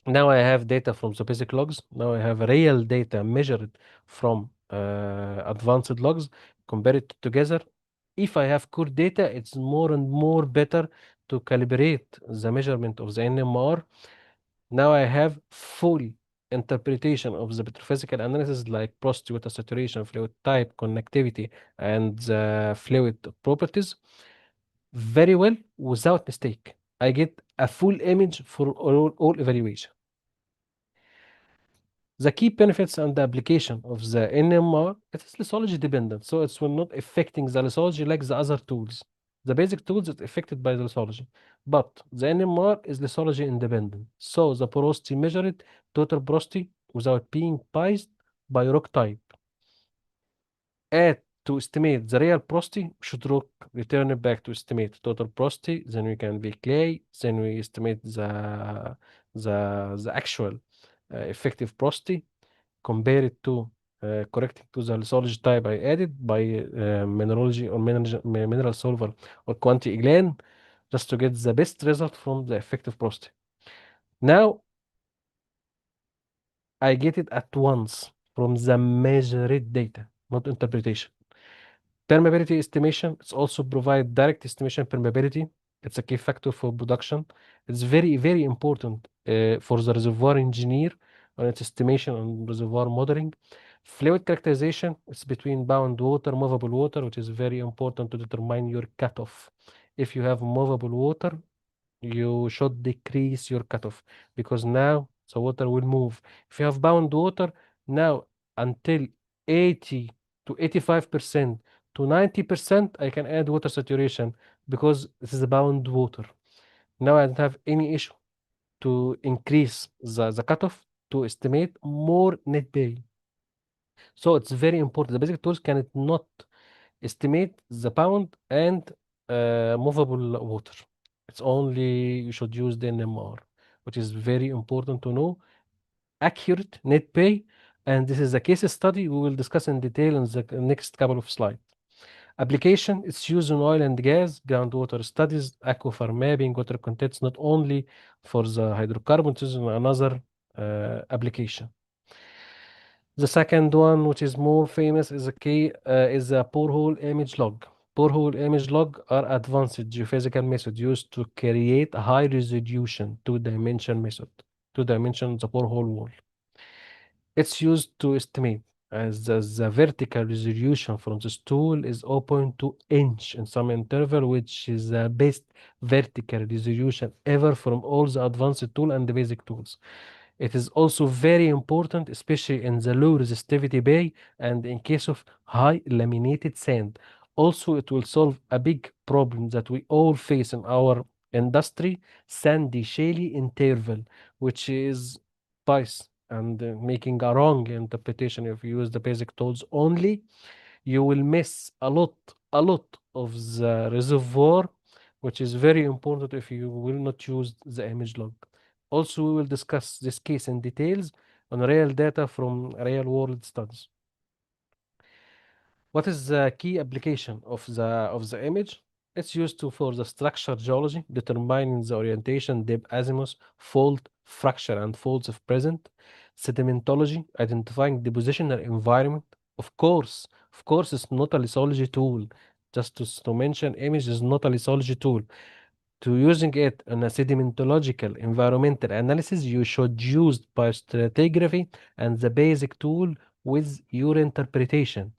Speaker 4: now I have data from the basic logs. Now I have real data measured from advanced logs, compare it together. If I have core data, it's more and more better to calibrate the measurement of the NMR. Now I have full interpretation of the petrophysical analysis like porosity, water saturation, fluid type, connectivity, and the fluid properties very well without mistake. I get a full image for all evaluation. The key benefits and the application of the NMR, it is lithology dependent, so it's will not affecting the lithology like the other tools. The basic tools is affected by the lithology, but the NMR is lithology independent. So the porosity measured total porosity without being biased by rock type. Add to estimate the real porosity, should rock return it back to estimate total porosity, then we can be clay, then we estimate the actual effective porosity, compare it to correcting to the lithology type I added by mineralogy or mineral solver or quantity gland, just to get the best result from the effective porosity. Now I get it at once from the measured data, not interpretation. Permeability estimation, it's also provide direct estimation permeability. It's a key factor for production. It's very, very important for the reservoir engineer on its estimation on reservoir modeling. Fluid characterization, it's between bound water, movable water, which is very important to determine your cutoff. If you have movable water, you should decrease your cutoff because now the water will move. If you have bound water, now until 80 to 85% to 90%, I can add water saturation because this is bound water. Now I don't have any issue to increase the cutoff to estimate more net bay. So it's very important. The basic tools cannot estimate the bound and movable water. It's only you should use the NMR, which is very important to know. Accurate net pay, and this is a case study we will discuss in detail in the next couple of slides. Application, it's used in oil and gas, groundwater studies, aquifer mapping, water contents, not only for the hydrocarbons, it's another application. The second one, which is more famous, is a borehole image log. Borehole image log are advanced geophysical method used to create a high resolution two-dimension method, two-dimension the borehole wall. It's used to estimate as the vertical resolution from this tool is 0.2 inch in some interval, which is the best vertical resolution ever from all the advanced tool and the basic tools. It is also very important, especially in the low resistivity bay and in case of high laminated sand. Also, it will solve a big problem that we all face in our industry, sandy shaly interval, which is bias and making a wrong interpretation. If you use the basic tools only, you will miss a lot of the reservoir, which is very important if you will not use the image log. Also, we will discuss this case in details on real data from real world studies. What is the key application of the image? It's used for the structure geology, determining the orientation, depth, azimuth, fault, fracture, and faults if present. Sedimentology, identifying depositional environment. Of course, it's not a lithology tool. Just to mention, image is not a lithology tool. To using it in a sedimentological environmental analysis, you should use biostratigraphy and the basic tool with your interpretation.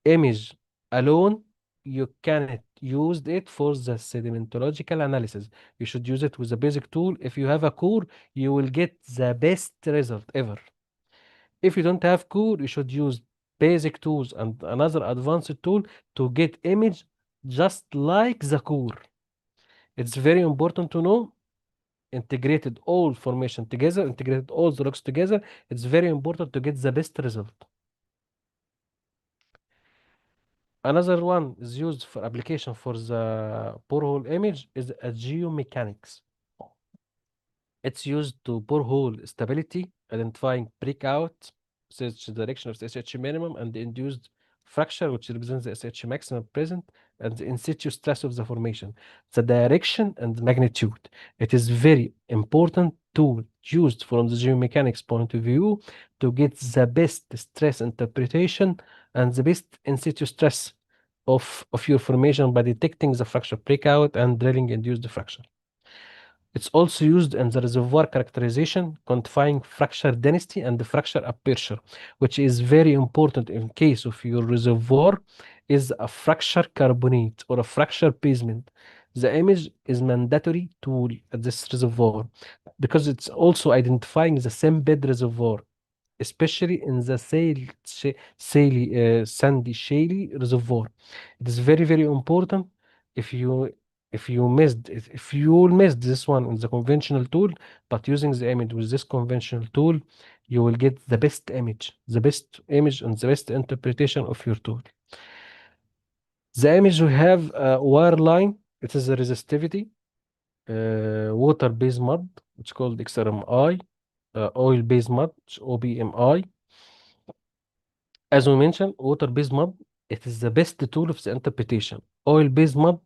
Speaker 4: Image alone, you cannot use it for the sedimentological analysis. You should use it with a basic tool. If you have a core, you will get the best result ever. If you don't have core, you should use basic tools and another advanced tool to get image just like the core. It's very important to know integrated all formation together, integrated all the rocks together. It's very important to get the best result. Another one is used for application for the borehole image is a geomechanics. It's used to borehole stability, identifying breakout, SH direction of the SH minimum, and the induced fracture, which represents the SH maximum present, and the in situ stress of the formation, the direction and magnitude. It is very important tool used from the geomechanics point of view to get the best stress interpretation and the best in situ stress of your formation by detecting the fracture breakout and drilling induced fracture. It's also used in the reservoir characterization, quantifying fracture density and the fracture aperture, which is very important in case of your reservoir is a fracture carbonate or a fracture basement. The image is mandatory tool at this reservoir because it's also identifying the same bed reservoir, especially in the sandy shaly reservoir. It is very, very important. If you if you will miss this one in the conventional tool, but using the image with this conventional tool, you will get the best image and the best interpretation of your tool. The image we have a wire line. It is a resistivity, water-based mud, which is called XRMI, oil-based mud, which is OBMI. As we mentioned, water-based mud, it is the best tool of the interpretation. Oil-based mud,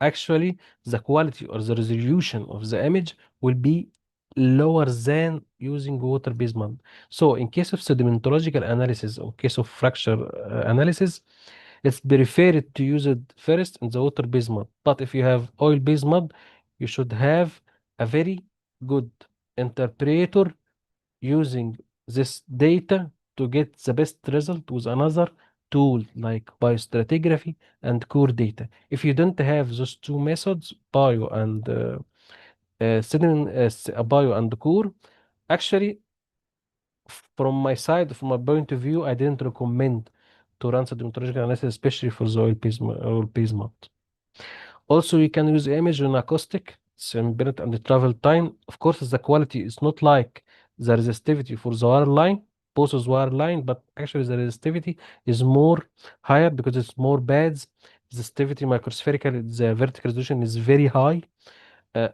Speaker 4: actually, the quality or the resolution of the image will be lower than using water-based mud. So in case of sedimentological analysis or case of fracture analysis, it's preferred to use it first in the water-based mud. But if you have oil-based mud, you should have a very good interpreter using this data to get the best result with another tool like biostratigraphy and core data. If you don't have those two methods, bio and core, actually, from my side, from my point of view, I didn't recommend to run sedimentological analysis, especially for the oil-based mud. Also, you can use image on acoustic, minute and the travel time. Of course, the quality is not like the resistivity for the wire line, exposes wire line, but actually the resistivity is more higher because it's more pads. Resistivity microspherical, the vertical resolution is very high. Uh,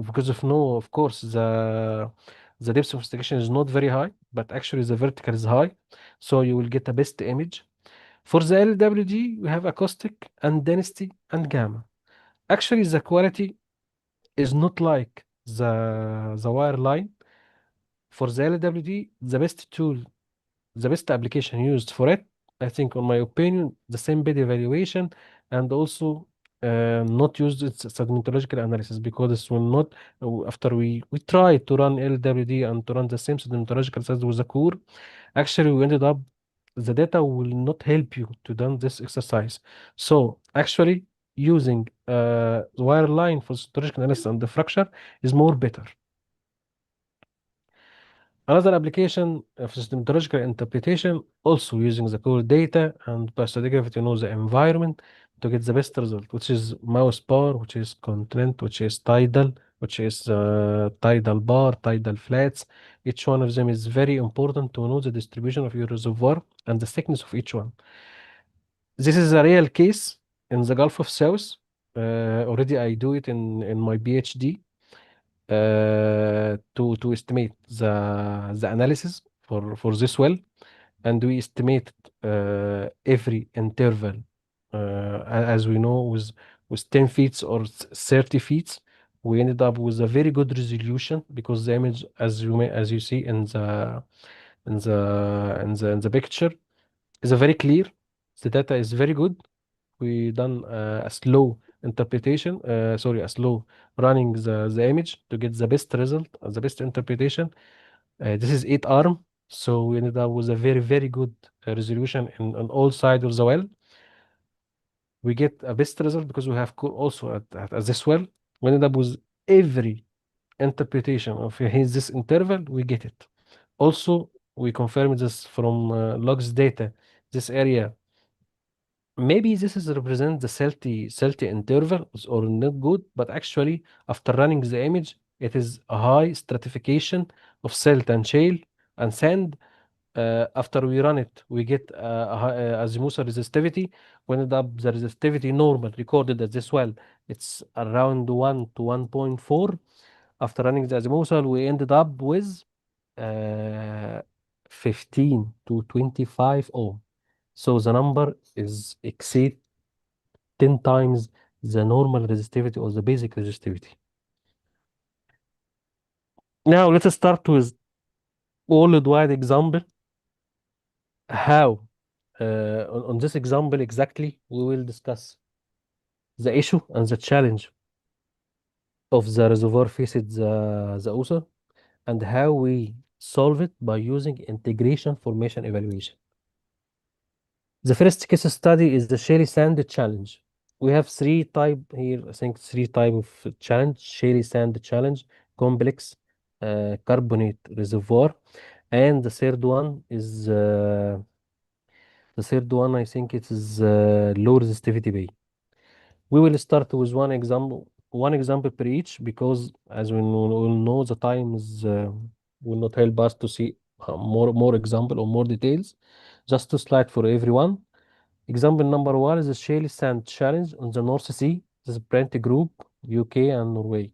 Speaker 4: because of course, the depth of investigation is not very high, but actually the vertical is high, so you will get a best image. For the LWD, we have acoustic and density and gamma. Actually, the quality is not like the wire line. For the LWD, the best tool, the best application used for it, I think, on my opinion, the same bed evaluation, and also not use its sedimentological analysis, because it will not, after we tried to run LWD and to run the same sedimentological studies with the core, actually we ended up the data will not help you to done this exercise. So actually using wire line for sedimentological analysis and the fracture is more better. Another application of symptomological interpretation, also using the core data and stratigraphy to know the environment to get the best result, which is mouse bar, which is continent, which is tidal, which is tidal bar, tidal flats. Each one of them is very important to know the distribution of your reservoir and the thickness of each one. This is a real case in the Gulf of South. Already I do it in my PhD to estimate the analysis for this well, and we estimate every interval as we know with 10 feet or 30 feet. We ended up with a very good resolution because the image, as you see in the picture, is a very clear. The data is very good. We done a slow interpretation, a slow running the image to get the best result, the best interpretation. This is 8 arm, so we ended up with a very, very good resolution on all sides of the well. We get a best result because we have also at this well. We ended up with every interpretation of this interval, we get it. Also, we confirmed this from logs data. This area, maybe this is represent the salty interval or not good, but actually after running the image, it is a high stratification of silt and shale and sand. After we run it, we get a high azimuthal resistivity. We ended up the resistivity normal recorded at this well. It's around 1 to 1.4. After running the azimuthal, we ended up with uh, 15 to 25 ohm. So the number is exceed 10 times the normal resistivity or the basic resistivity. Now let us start with worldwide example. How? On this example exactly, we will discuss the issue and the challenge of the reservoir faced the author and how we solve it by using integration formation evaluation. The first case study is the Sherry Sand challenge. We have three type here, I think three type of challenge: Sherry Sand challenge, complex, carbonate reservoir, and the third one I think it is low resistivity bay. We will start with one example per each, because as we will know the time is will not help us to see more example or more details. Just two slide for everyone. Example number one is the shale sand challenge on the North Sea. This is Brent Group, UK and Norway.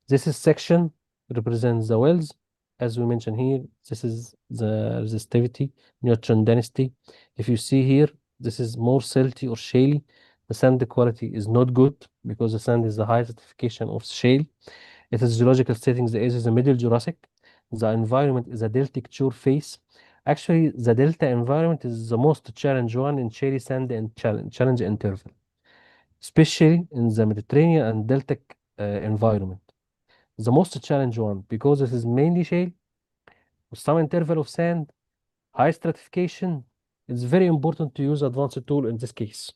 Speaker 4: This is section represents the wells. As we mentioned here, this is the resistivity, neutron density. If you see here, this is more silty or shaly. The sand quality is not good because the sand is the high certification of shale. It is geological settings, the age is the middle Jurassic. The environment is a deltic chore face. Actually, the delta environment is the most challenging one in shale sand and challenge interval, especially in the Mediterranean and deltic environment. The most challenging one because it is mainly shale with some interval of sand, high stratification. It's very important to use advanced tool in this case.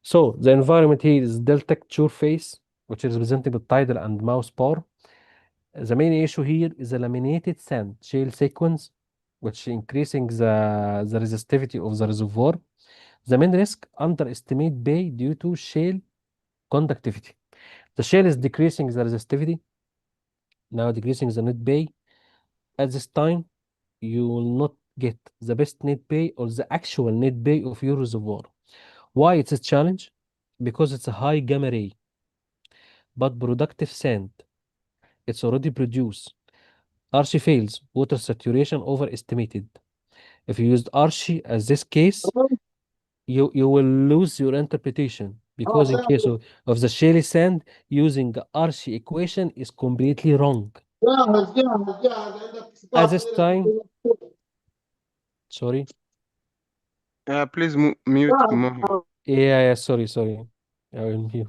Speaker 4: So the environment here is deltic chore face, which is represented with tidal and mouse bar. The main issue here is a laminated sand shale sequence, which increasing the resistivity of the reservoir. The main risk, underestimate bay due to shale conductivity. The shale is decreasing the resistivity, now decreasing the net bay. At this time, you will not get the best net pay or the actual net pay of your reservoir. Why it's a challenge? Because it's a high gamma ray, but productive sand. It's already produced. Archie fails, water saturation overestimated. If you used Archie as this case, you will lose your interpretation because in case of the shaly sand, using the Archie equation is completely wrong. At this time, sorry.
Speaker 6: Please mute Mohi.
Speaker 4: Yeah, sorry. I will mute.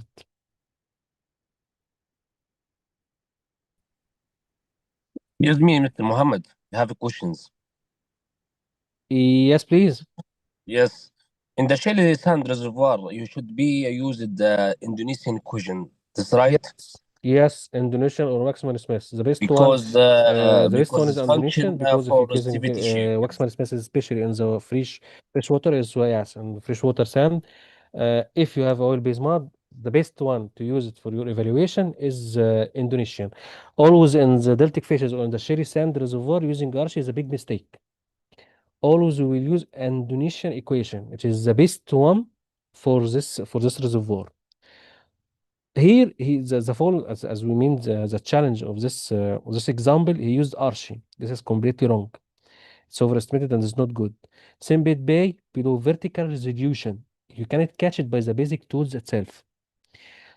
Speaker 5: Excuse me, Mr. Mohammed. I have questions.
Speaker 4: Yes, please.
Speaker 5: Yes. In the Shelly Sand Reservoir, you should be used the Indonesian equation. That's right?
Speaker 4: Yes, Indonesian or Waxman Smith. The best one,
Speaker 5: Because uh,
Speaker 4: the best one is
Speaker 5: because
Speaker 4: Indonesian
Speaker 5: function
Speaker 4: because if
Speaker 5: for
Speaker 4: you're using
Speaker 5: resistivity shape.
Speaker 4: Waxman Smith, especially in the fresh water is yes, and freshwater sand. If you have oil-based mud, the best one to use it for your evaluation is Indonesian. Always in the deltic fishes or in the sherry sand reservoir, using Archie is a big mistake. Always we will use Indonesian equation, which is the best one for this reservoir. Here, the fall as we mean the challenge of this example, he used Archie. This is completely wrong. It's overestimated and it's not good. Same bit bay below vertical resolution. You cannot catch it by the basic tools itself.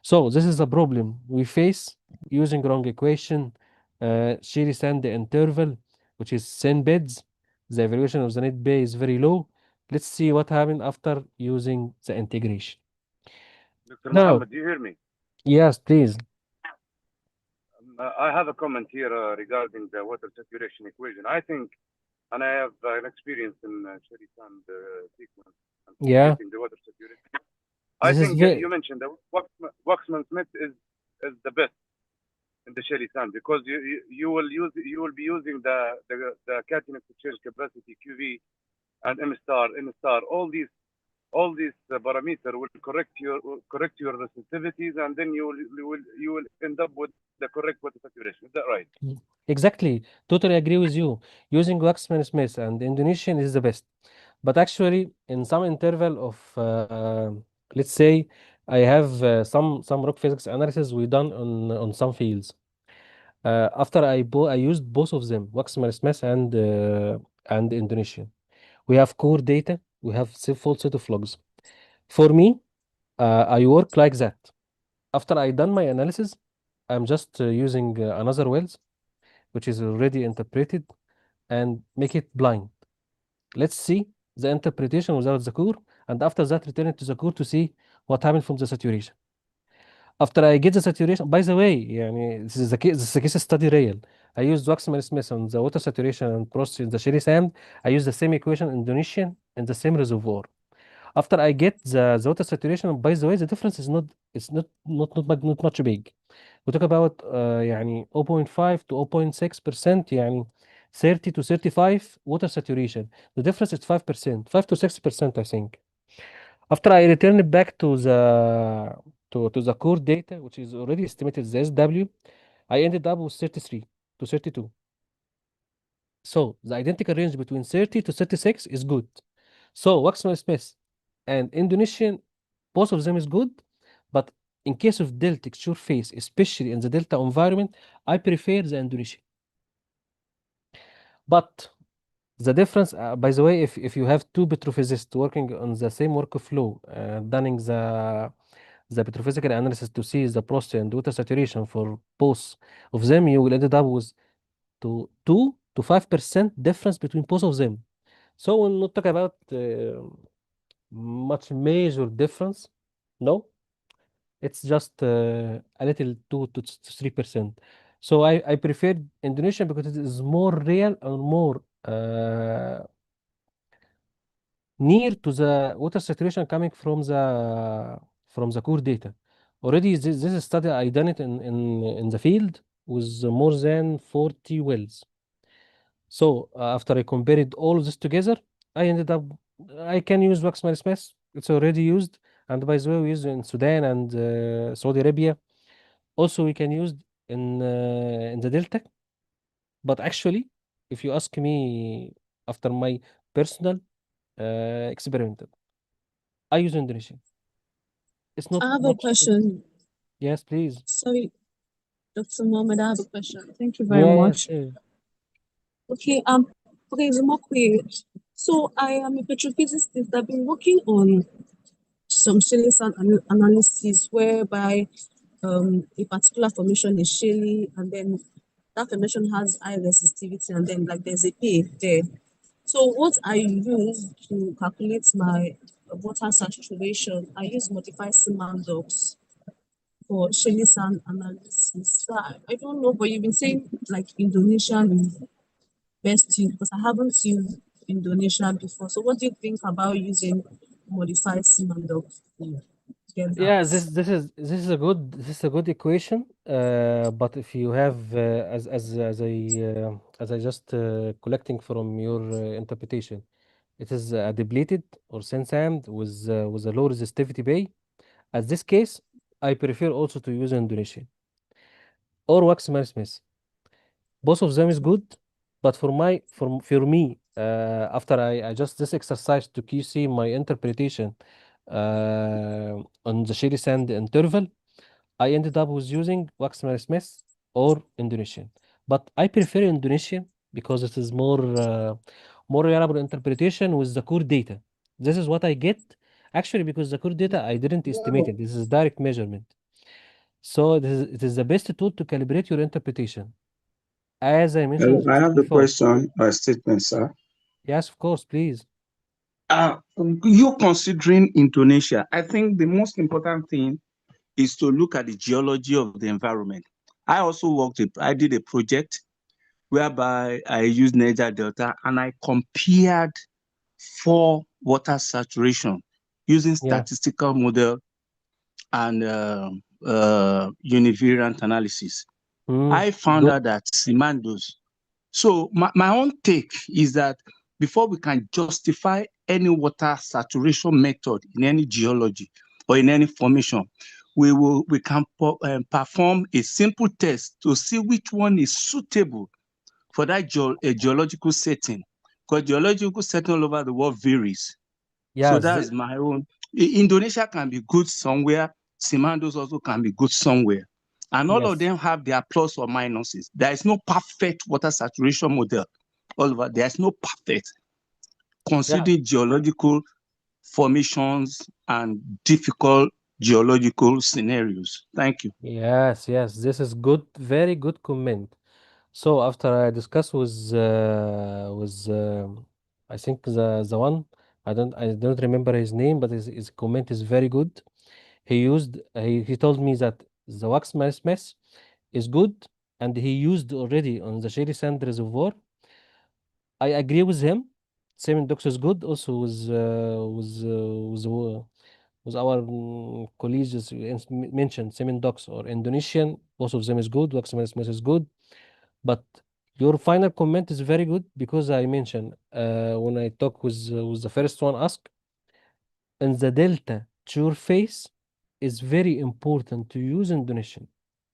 Speaker 4: So this is a problem we face using wrong equation, shear sand interval, which is sand beds. The evaluation of the net bay is very low. Let's see what happened after using the integration.
Speaker 7: Dr.
Speaker 4: Now,
Speaker 7: Mohammed, do you hear me?
Speaker 4: yes, please.
Speaker 7: I have a comment here regarding the water saturation equation. I think, and I have an experience in Sherry Sand sequence and
Speaker 4: Yeah.
Speaker 7: calculating the water saturation. I
Speaker 4: This is
Speaker 7: think
Speaker 4: very
Speaker 7: you mentioned that Waxman Smith is the best in the Sherry Sand because you will be using the catenary exchange capacity QV and M star, N star. All these parameters will correct your sensitivities, and then you will end up with the correct water saturation. Is that right?
Speaker 4: exactly totally agree with you. Using Waxman Smith and Indonesian is the best. But actually, in some interval of let's say I have some rock physics analysis we done on some fields. After I used both of them, Waxman Smith and Indonesian. We have core data. We have full set of logs. For me, I work like that. After I done my analysis, I'm just using another wells, which is already interpreted, and make it blind. Let's see the interpretation without the core, and after that, return it to the core to see what happened from the saturation. After I get the saturation, by the way, يعني, this is a case study real. I used Waxman Smith on the water saturation and process in the sherry sand. I use the same equation in Indonesian in the same reservoir. After I get the water saturation, by the way, the difference is not much big. We talk about يعني 0.5 to 0.6%, يعني 30 to 35 water saturation. The difference is 5%, 5 to 6%, I think. After I return it back to the core data, which is already estimated the SW, I ended up with 33 to 32. So the identical range between 30 to 36 is good. So Waxman Smith and Indonesian, both of them is good, but in case of deltic surface, especially in the delta environment, I prefer the Indonesian. But the difference, by the way, if you have two petrophysicists working on the same workflow, doing the petrophysical analysis to see the process and water saturation for both of them, you will end up with 2 to 5% difference between both of them. So we'll not talk about much major difference. No, it's just a little 2 to 3%. So I prefer Indonesian because it is more real and more near to the water saturation coming from the core data. Already this study I done it in the field with more than 40 wells. So after I compared all of this together, I ended up I can use Waxman Smith. It's already used, and by the way, we use it in Sudan and Saudi Arabia. Also, we can use in the Delta, but actually, if you ask me after my personal experimental, I use Indonesian. It's not
Speaker 8: I have a
Speaker 4: much.
Speaker 8: question.
Speaker 4: Yes, please.
Speaker 8: Sorry, Dr. Mohammed, I have a question. Thank you very
Speaker 4: Yeah,
Speaker 8: much.
Speaker 4: yeah.
Speaker 8: Okay, please, Mokwe. So I am a petrophysicist. I've been working on some shale sand analysis whereby a particular formation is shaly and then that formation has high resistivity and then like there's a pay there. So what I use to calculate my water saturation, I use modified Simandux for shale sand analysis. So I don't know, but you've been saying like Indonesia is best used because I haven't used Indonesia before. So what do you think about using modified Simandux to get that?
Speaker 4: Yeah, this is a good equation. But if you have as I just collecting from your interpretation, it is a depleted or thin sand with a low resistivity bay. At this case, I prefer also to use Indonesian or Waxman Smith. Both of them is good, but for me, after I just this exercise to QC my interpretation on the shady sand interval, I ended up with using Waxman Smith or Indonesian. But I prefer Indonesian because it is more reliable interpretation with the core data. This is what I get actually because the core data I didn't estimate it. This is direct measurement. So it is the best tool to calibrate your interpretation. As I mentioned
Speaker 9: I
Speaker 4: just
Speaker 9: have a
Speaker 4: before.
Speaker 9: question, a statement, sir.
Speaker 4: Yes, of course, please.
Speaker 9: You considering Indonesia, I think the most important thing is to look at the geology of the environment. I also I did a project whereby I used Niger Delta and I compared for water saturation using
Speaker 4: Yeah.
Speaker 9: statistical model and univariate analysis. I found
Speaker 4: Good.
Speaker 9: out that Simando's. So my own take is that before we can justify any water saturation method in any geology or in any formation, we can perform a simple test to see which one is suitable for that geological setting. Because geological setting all over the world varies. So
Speaker 4: Yes.
Speaker 9: that's my own. Indonesia can be good somewhere. Simando's also can be good somewhere. And all of
Speaker 4: Yes.
Speaker 9: them have their plus or minuses. There is no perfect water saturation model. All over, there's no perfect. Consider geological formations and difficult geological scenarios. Thank you.
Speaker 4: Yes, yes. This is good, very good comment. So after I discuss with I think the one I don't remember his name, but his comment is very good. He told me that the Waxman Smith is good, and he used already on the Shady Sand Reservoir. I agree with him. Semen Dox is good. Also with our colleagues mentioned Semen Dox or Indonesian. Both of them is good. Waxman Smith is good. But your final comment is very good because I mentioned when I talk with the first one ask in the delta true face is very important to use Indonesian.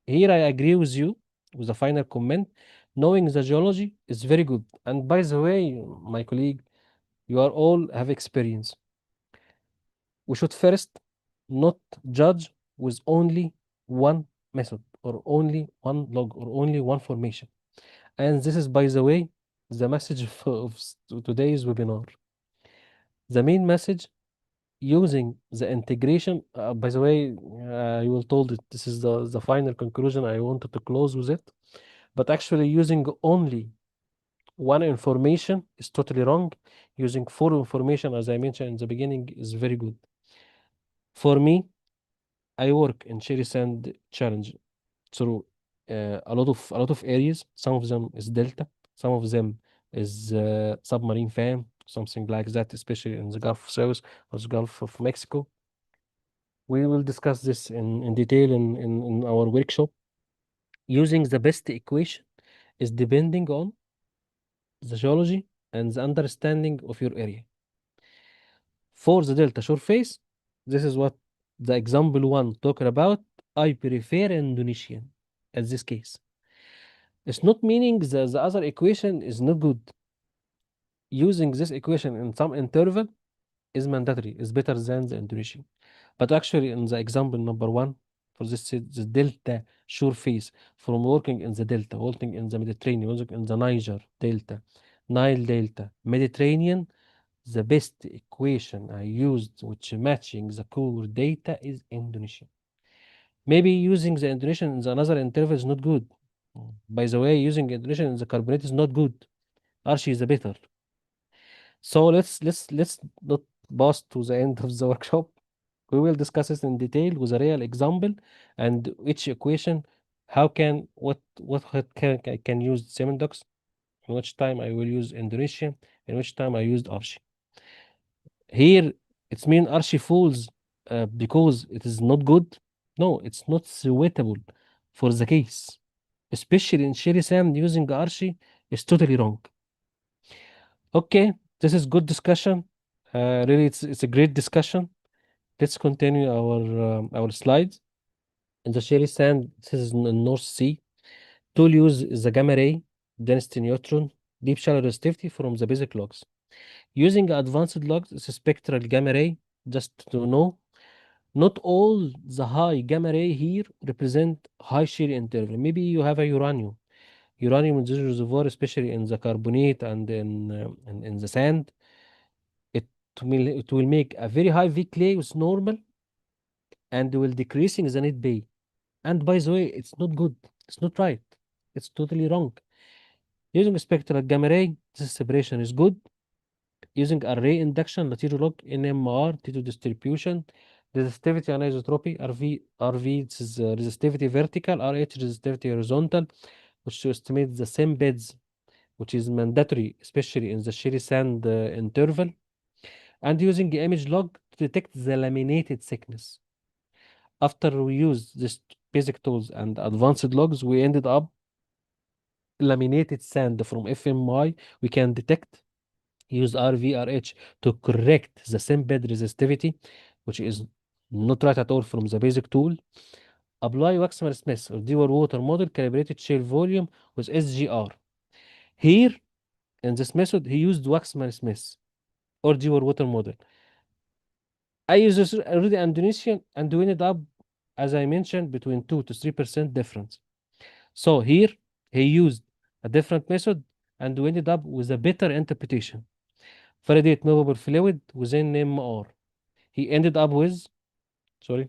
Speaker 4: Here I agree with you with the final comment. Knowing the geology is very good. And by the way, my colleague, you are all have experience. We should first not judge with only one method or only one log or only one formation. And this is, by the way, the message of today's webinar. The main message using the integration, by the way, you will told it this is the final conclusion. I wanted to close with it. But actually using only one information is totally wrong. Using four information, as I mentioned in the beginning, is very good. For me, I work in Cherry Sand Challenge through a lot of areas. Some of them is delta, some of them is submarine fan, something like that, especially in the Gulf of South or the Gulf of Mexico. We will discuss this in detail in our workshop. Using the best equation is depending on the geology and the understanding of your area. For the delta shore face, this is what the example one talking about. I prefer Indonesian as this case. It's not meaning the other equation is not good. Using this equation in some interval is mandatory, is better than the intuition. But actually, in the example number one, for this, the delta shore phase from working in the delta, working in the Mediterranean, working in the Niger delta, Nile delta, Mediterranean, the best equation I used which matching the core data is Indonesian. Maybe using the Indonesian in the another interval is not good. By the way, using Indonesian in the carbonate is not good. Archie is a better. So let's not pass to the end of the workshop. We will discuss this in detail with a real example and each equation. How can what I can use Semendox, in which time I will use Indonesian, in which time I used Archie. Here it's mean Archie falls because it is not good. No, it's not suitable for the case. Especially in Sherry Sand using Archie is totally wrong. Okay, this is good discussion. Really, it's a great discussion. Let's continue our slides. In the Sherry Sand, this is in North Sea. Tool use is the gamma ray, density neutron, deep shallow resistivity from the basic logs. Using advanced logs, it's a spectral gamma ray. Just to know, not all the high gamma ray here represent high shear interval. Maybe you have a uranium. Uranium in this reservoir, especially in the carbonate and in the sand, it will make a very high V clay with normal and will decreasing the net bay. And by the way, it's not good. It's not right. It's totally wrong. Using spectral gamma ray, this separation is good. Using array induction, lateral log, NMR, T2 distribution, resistivity anisotropy, RV, this is resistivity vertical, RH resistivity horizontal, which to estimate the same beds, which is mandatory, especially in the Sherry Sand interval, and using image log to detect the laminated thickness. After we used this basic tools and advanced logs, we ended up laminated sand from FMI. We can detect, use RVRH to correct the same bed resistivity, which is not right at all from the basic tool. Apply Waxman-Smith or Dewar water model calibrated shale volume with SGR. Here, in this method, he used Waxman-Smith or Dewar water model. I used this already Indonesian and we ended up, as I mentioned, between 2 to 3% difference. So here he used a different method and we ended up with a better interpretation. Validate movable fluid within MR. He ended up with, sorry,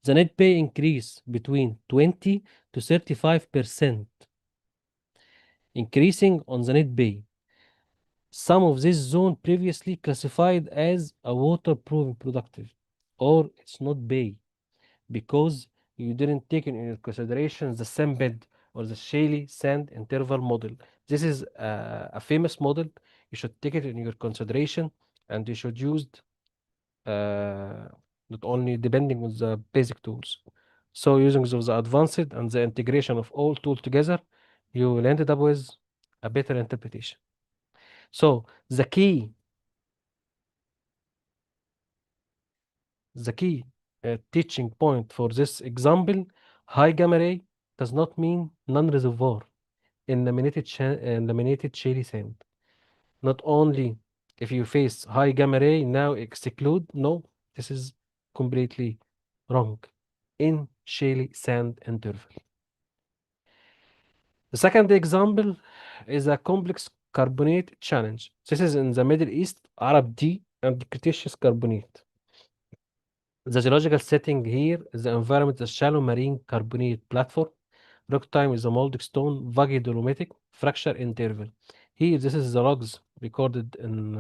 Speaker 4: the net pay increase between 20 to 35%, increasing on the net pay. Some of this zone previously classified as a waterproofing productive, or it's not bay, because you didn't take into consideration the sand bed or the shaly sand interval model. This is a famous model. You should take it in your consideration, and you should use not only depending on the basic tools. So using those advanced and the integration of all tools together, you will end up with a better interpretation. So the key teaching point for this example, high gamma ray does not mean non-reservoir in laminated shaly sand. Not only if you face high gamma ray, now exclude. No, this is completely wrong in shaly sand interval. The second example is a complex carbonate challenge. This is in the Middle East, Arab D and Cretaceous carbonate. The geological setting here is the environment is shallow marine carbonate platform. Rock time is a molding stone, vaggy dolomitic, fracture interval. Here, this is the logs recorded in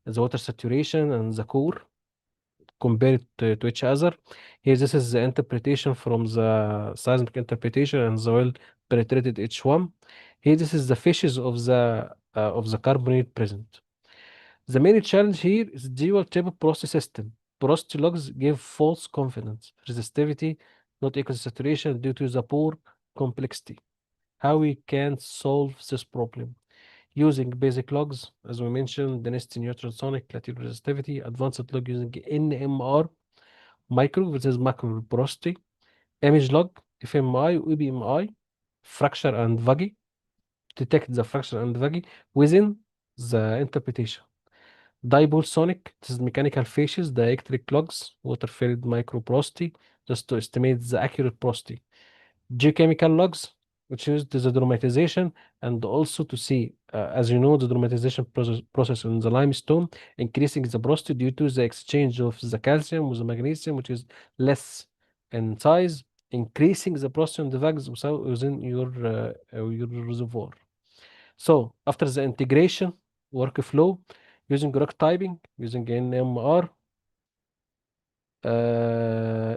Speaker 4: the water saturation and the core compared to each other. Here, this is the interpretation from the seismic interpretation and the well penetrated H1. Here, this is the fishes of the carbonate present. The main challenge here is dual table process system. Porosity logs give false confidence. Resistivity not equal to saturation due to the poor complexity. How we can solve this problem? Using basic logs, as we mentioned, density neutral sonic, lateral resistivity, advanced log using NMR, micro versus macro porosity, image log, FMI, EBMI, fracture and vagi, detect the fracture and vagi within the interpretation. Dipole sonic, it is mechanical phases, dielectric logs, water-filled microporosity, just to estimate the accurate porosity. Geochemical logs, which is the dramatization, and also to see, as you know, the dramatization process in the limestone, increasing the porosity due to the exchange of the calcium with the magnesium, which is less in size, increasing the porosity in the vags within your reservoir. So after the integration workflow, using rock typing, using NMR,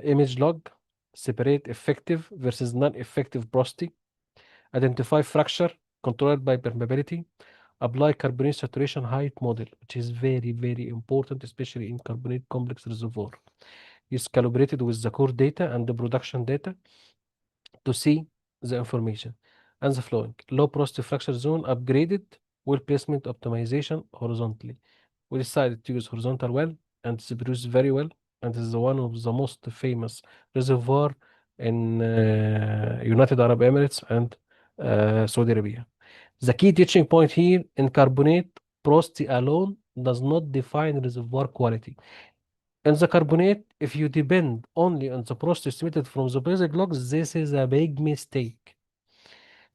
Speaker 4: image log, separate effective versus non-effective porosity, identify fracture controlled by permeability, apply carbonate saturation height model, which is very, very important, especially in carbonate complex reservoir. Is calibrated with the core data and the production data to see the information and the flowing. Low porosity fracture zone upgraded, well placement optimization horizontally. We decided to use horizontal well, and it's produced very well, and is one of the most famous reservoir in United Arab Emirates and Saudi Arabia. The key teaching point here in carbonate, porosity alone does not define reservoir quality. In the carbonate, if you depend only on the porosity estimated from the basic logs, this is a big mistake.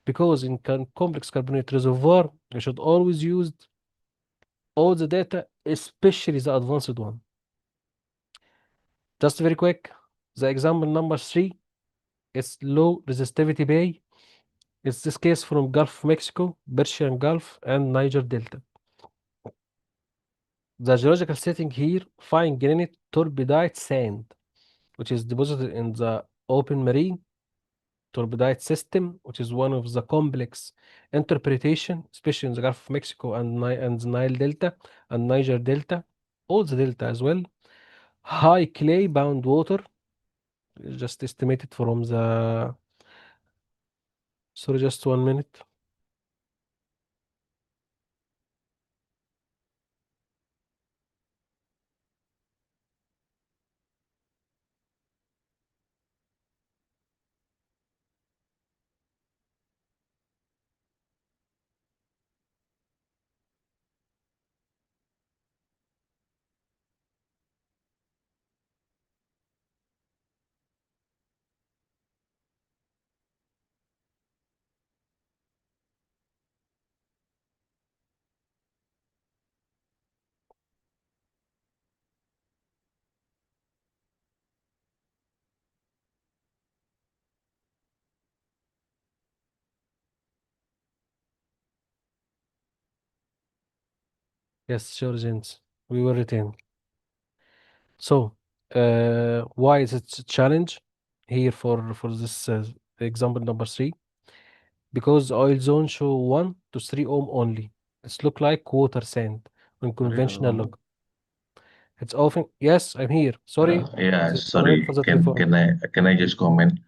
Speaker 4: Because in complex carbonate reservoir, you should always use all the data, especially the advanced one. Just very quick, the example number 3 is low resistivity bay. It's this case from Gulf of Mexico, Persian Gulf, and Niger Delta. The geological setting here, fine granite turbidite sand, which is deposited in the open marine turbidite system, which is one of the complex interpretation, especially in the Gulf of Mexico and the Nile Delta and Niger Delta, all the delta as well. High clay bound water, just estimated from the, sorry, just 1 minute. Yes, sure, gents. We will retain. So, why is it a challenge here for this example number 3? Because oil zone show 1 to 3 ohm only. It's look like water sand on conventional log. It's often, yes, I'm here. Sorry,
Speaker 10: Yeah,
Speaker 4: it's Manuel
Speaker 10: sorry.
Speaker 4: for the telephone.
Speaker 10: Can I just comment?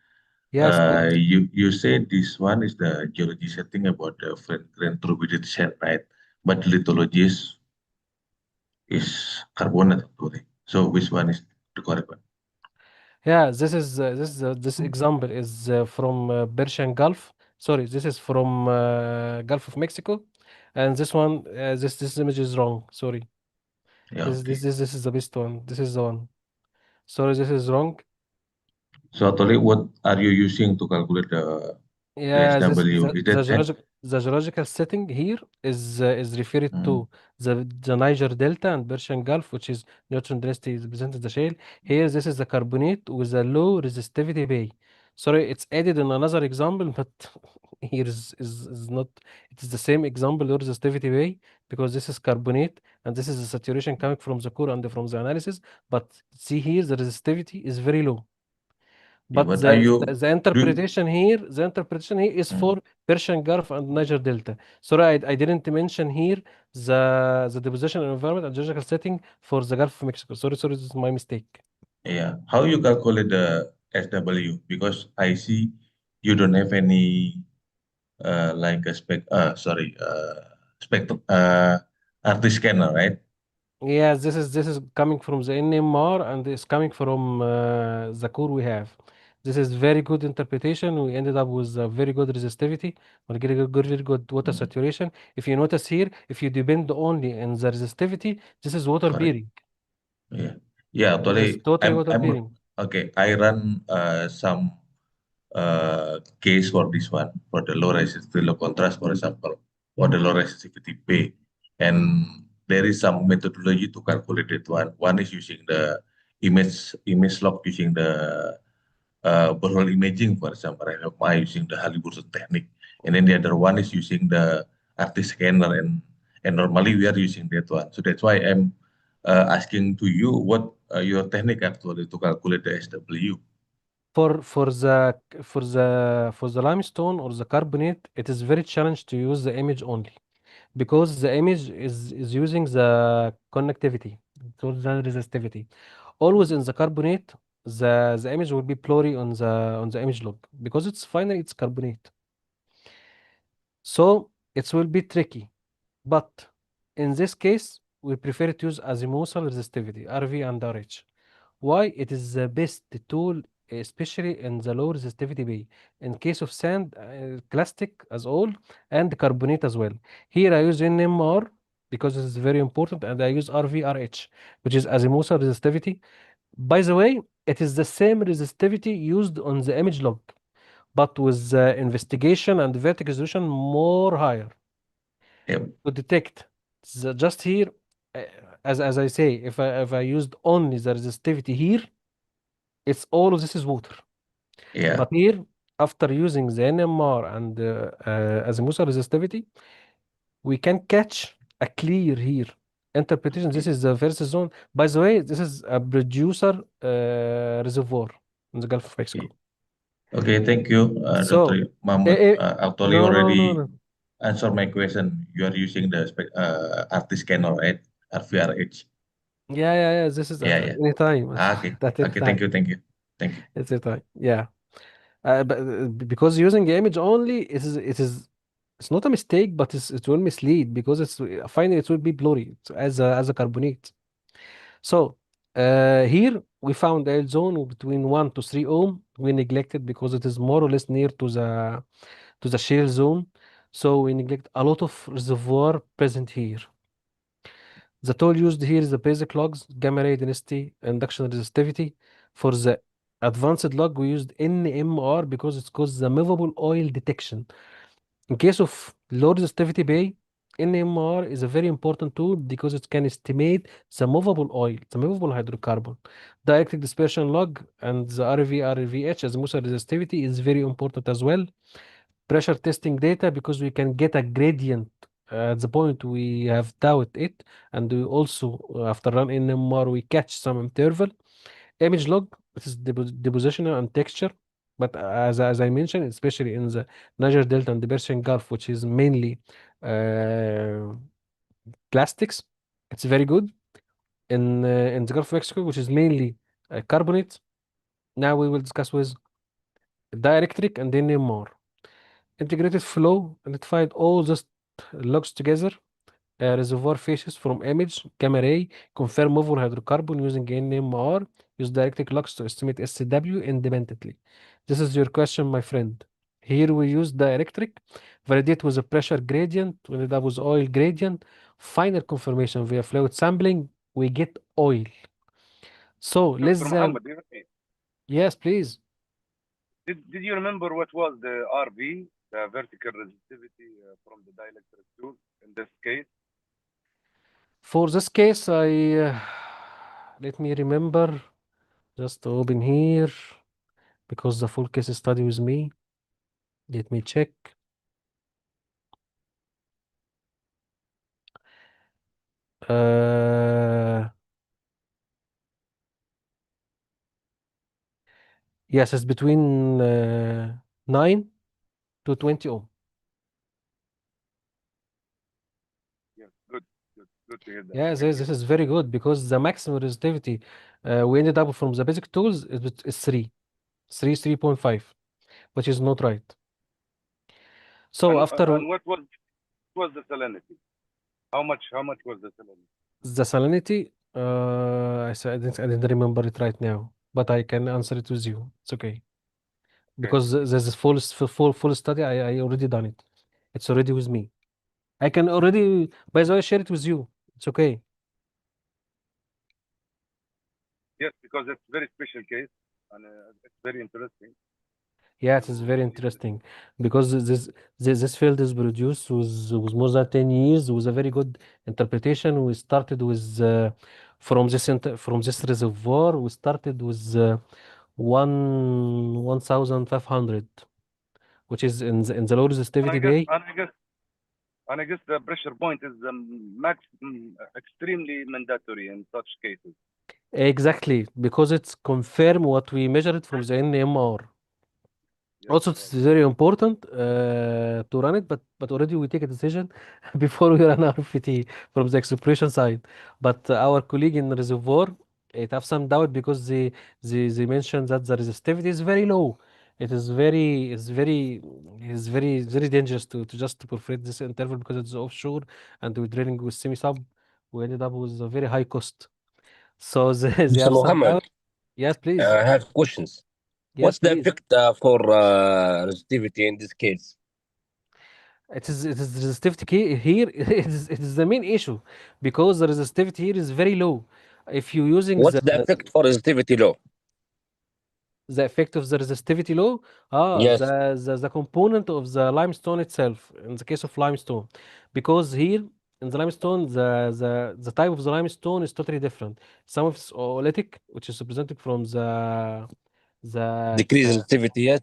Speaker 4: Yes, please.
Speaker 10: You said this one is the geology setting about the grain turbidity sand, right? But lithology is carbonate actually. So which one is the correct one?
Speaker 4: Yeah, this example is from Persian Gulf. Sorry, this is from Gulf of Mexico, and this one, this image is wrong. Sorry,
Speaker 10: Yeah, okay.
Speaker 4: this is the best one. This is the one. Sorry, this is wrong.
Speaker 10: So actually, what are you using to calculate the
Speaker 4: Yeah,
Speaker 10: SW? Is that sand?
Speaker 4: the geological setting here is referred
Speaker 10: Mm,
Speaker 4: to the Niger Delta and Persian Gulf, which is neutron density is presented the shale. Here, this is the carbonate with a low resistivity bay. Sorry, it's added in another example, but here is not. It is the same example, low resistivity bay, because this is carbonate and this is the saturation coming from the core and from the analysis. But see here, the resistivity is very low.
Speaker 10: yeah,
Speaker 4: But
Speaker 10: but are you
Speaker 4: the
Speaker 10: do?
Speaker 4: interpretation here is
Speaker 10: Mm,
Speaker 4: for Persian Gulf and Niger Delta. Sorry, I didn't mention here the deposition environment and geological setting for the Gulf of Mexico. Sorry, this is my mistake.
Speaker 10: yeah, how you calculate the SW? Because I see you don't have any like a spectrum RT scanner, right?
Speaker 4: Yes, this is coming from the NMR and it's coming from the core we have. This is very good interpretation. We ended up with a very good resistivity. We get a good, very good water saturation. If you notice here, if you depend only on the resistivity, this is water
Speaker 10: Correct.
Speaker 4: bearing.
Speaker 10: Yeah. Yeah,
Speaker 4: This is
Speaker 10: actually,
Speaker 4: totally water
Speaker 10: I'm
Speaker 4: bearing.
Speaker 10: okay. I run some case for this one for the low resistivity, low contrast, for example, or the low resistivity P. And there is some methodology to calculate it. One is using the image log using the borehole imaging, for example. I have my using the Halliburton technique, and then the other one is using the RT scanner, and normally we are using that one. So that's why I'm asking to you what your technique actually to calculate the SW.
Speaker 4: For the limestone or the carbonate, it is very challenged to use the image only because the image is using the connectivity, so the resistivity. Always in the carbonate, the image will be blurry on the image log because it's finally it's carbonate. So it will be tricky. But in this case, we prefer to use azimuthal resistivity, RV and RH. Why? It is the best tool, especially in the low resistivity bay. In case of sand, plastic as all, and carbonate as well. Here I use NMR because it is very important, and I use RVRH, which is azimuthal resistivity. By the way, it is the same resistivity used on the image log, but with investigation and vertical resolution more higher
Speaker 10: Yep.
Speaker 4: to detect. Just here, uh, as I say, if I used only the resistivity here, it's all of this is water.
Speaker 10: Yeah.
Speaker 4: But here, after using the NMR and azimuthal resistivity, we can catch a clear here interpretation. This is the first zone. By the way, this is a producer reservoir in the Gulf of Mexico.
Speaker 10: Okay. Thank you,
Speaker 4: So,
Speaker 10: Dr. Mahmoud. Actually,
Speaker 4: no, no, no,
Speaker 10: already
Speaker 4: no.
Speaker 10: answer my question. You are using the RT scanner, right? RVRH.
Speaker 4: Yeah. This is at
Speaker 10: Yeah, yeah.
Speaker 4: any time.
Speaker 10: Okay.
Speaker 4: At any
Speaker 10: Okay. Thank
Speaker 4: time.
Speaker 10: you. Thank you. Thank you.
Speaker 4: It's a time. Yeah. Because using the image only, it's not a mistake, but it will mislead because it's finally it will be blurry as a carbonate. So here we found a zone between 1 to 3 ohm. We neglected because it is more or less near to the shale zone. So we neglect a lot of reservoir present here. The tool used here is the basic logs, gamma ray density, induction resistivity. For the advanced log, we used NMR because it's called the movable oil detection. In case of low resistivity bay, NMR is a very important tool because it can estimate the movable oil, the movable hydrocarbon. Dielectric dispersion log and the RVRVH as Musa resistivity is very important as well. Pressure testing data because we can get a gradient at the point we have doubt it, and we also after run NMR we catch some interval. Image log, this is depositional and texture, but as I mentioned, especially in the Niger Delta and the Persian Gulf, which is mainly uh, plastics, it's very good. In the Gulf of Mexico, which is mainly carbonate. Now we will discuss with dielectric and NMR. Integrated flow identified all these logs together. Reservoir faces from image, gamma ray, confirm movable hydrocarbon using NMR, use dielectric logs to estimate SW independently. This is your question, my friend. Here we use dielectric, validate with a pressure gradient, validate that with oil gradient, final confirmation via fluid sampling, we get oil. So less
Speaker 7: Dr.
Speaker 4: than,
Speaker 7: Muhammad,
Speaker 4: yes, please.
Speaker 7: did you remember what was the RV, the vertical resistivity from the dielectric tool in this case?
Speaker 4: For this case, let me remember, just to open here because the full case study with me. Let me check. Uh, yes, it's between 9 to 20 ohm.
Speaker 7: Yes, good to hear that.
Speaker 4: Yeah,
Speaker 7: Thank
Speaker 4: this
Speaker 7: you.
Speaker 4: is very good because the maximum resistivity we ended up from the basic tools is 3.5, which is not right. So after
Speaker 7: And what was the salinity? How much was the salinity?
Speaker 4: the salinity, I didn't remember it right now, but I can answer it with you. It's okay. because there's this full study. I already done it. It's already with me. I can already, by the way, share it with you. It's okay.
Speaker 7: Yes, because it's very special case and it's very interesting.
Speaker 4: Yeah, it is very interesting because this field is produced with more than 10 years with a very good interpretation. We started with from this reservoir. We started with 1,500, which is in the low
Speaker 7: And I
Speaker 4: resistivity
Speaker 7: guess
Speaker 4: bay.
Speaker 7: and I guess and I guess the pressure point is extremely mandatory in such cases.
Speaker 4: Exactly, because it's confirm what we measured from the NMR.
Speaker 7: Yes,
Speaker 4: Also, it's very important to run it, but already we take a decision before we run RFT from the exploration side. But our colleague in Reservoir, it have some doubt because they mentioned that the resistivity is very low. It's very dangerous to just to perforate this interval because it's offshore and we're drilling with semi-sub. We ended up with a very high cost. So they
Speaker 5: Mr.
Speaker 4: have some
Speaker 5: Muhammad,
Speaker 4: doubt. Yes, please.
Speaker 5: I have questions.
Speaker 4: Yes,
Speaker 5: What's the
Speaker 4: please.
Speaker 5: effect for resistivity in this case?
Speaker 4: It is resistivity here. It is the main issue because the resistivity here is very low. If you're using
Speaker 5: What's the effect for resistivity low?
Speaker 4: the effect of the resistivity low,
Speaker 5: Yes,
Speaker 4: the component of the limestone itself. In the case of limestone, because here in the limestone, the type of the limestone is totally different. Some of it's oolitic, which is represented from the
Speaker 5: decrease resistivity, yes.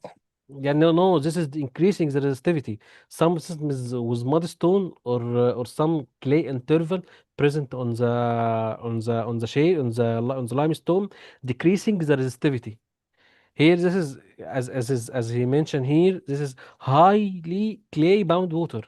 Speaker 4: yeah, no, this is increasing the resistivity. Some systems with mudstone or some clay interval present on the shale on the limestone, decreasing the resistivity. Here, this is as he mentioned here, this is highly clay bound water,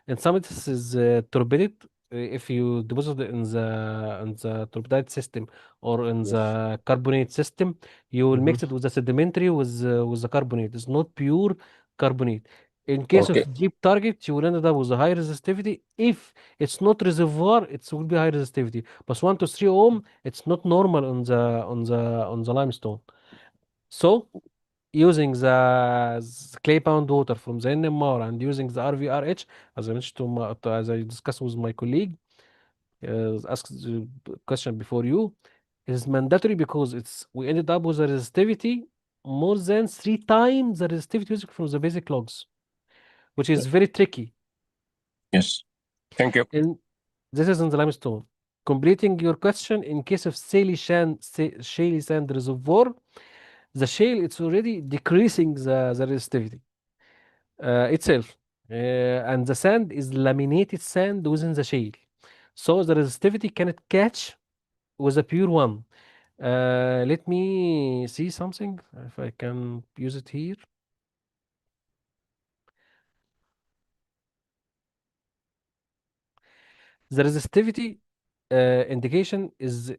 Speaker 4: and some of this is turbidite. If you deposit it in the turbidite system or in
Speaker 5: Yes.
Speaker 4: the carbonate system, you will
Speaker 5: Hmm.
Speaker 4: mix it with the sedimentary with the carbonate. It's not pure carbonate. In case of
Speaker 5: Okay.
Speaker 4: deep target, you will end up with a high resistivity. If it's not reservoir, it will be high resistivity. But 1 to 3 ohm, it's not normal on the limestone. So using the clay pound water from the NMR and using the RVRH, as I mentioned as I discussed with my colleague, asked the question before you, is mandatory because we ended up with a resistivity more than 3 times the resistivity used from the basic logs, which is very tricky.
Speaker 5: Yes. Thank you.
Speaker 4: And this is in the limestone. Completing your question, in case of shaly sand reservoir, the shale it's already decreasing the resistivity itself, and the sand is laminated sand within the shale, so the resistivity cannot catch with a pure one. Let me see something if I can use it here. The resistivity indication is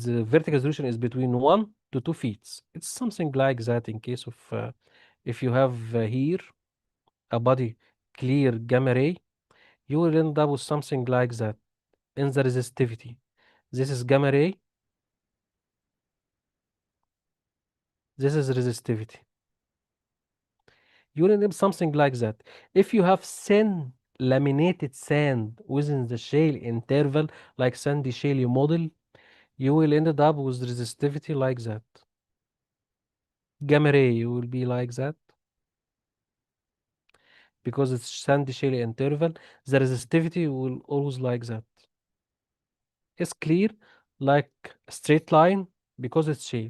Speaker 4: vertical resolution is between 1 to 2 feet. It's something like that in case of if you have here a body clear gamma ray, you will end up with something like that in the resistivity. This is gamma ray. This is resistivity. You will end up something like that. If you have thin laminated sand within the shale interval, like sandy shale model, you will end up with resistivity like that. Gamma ray will be like that because it's sandy shale interval. The resistivity will always like that. It's clear, like a straight line because it's shale.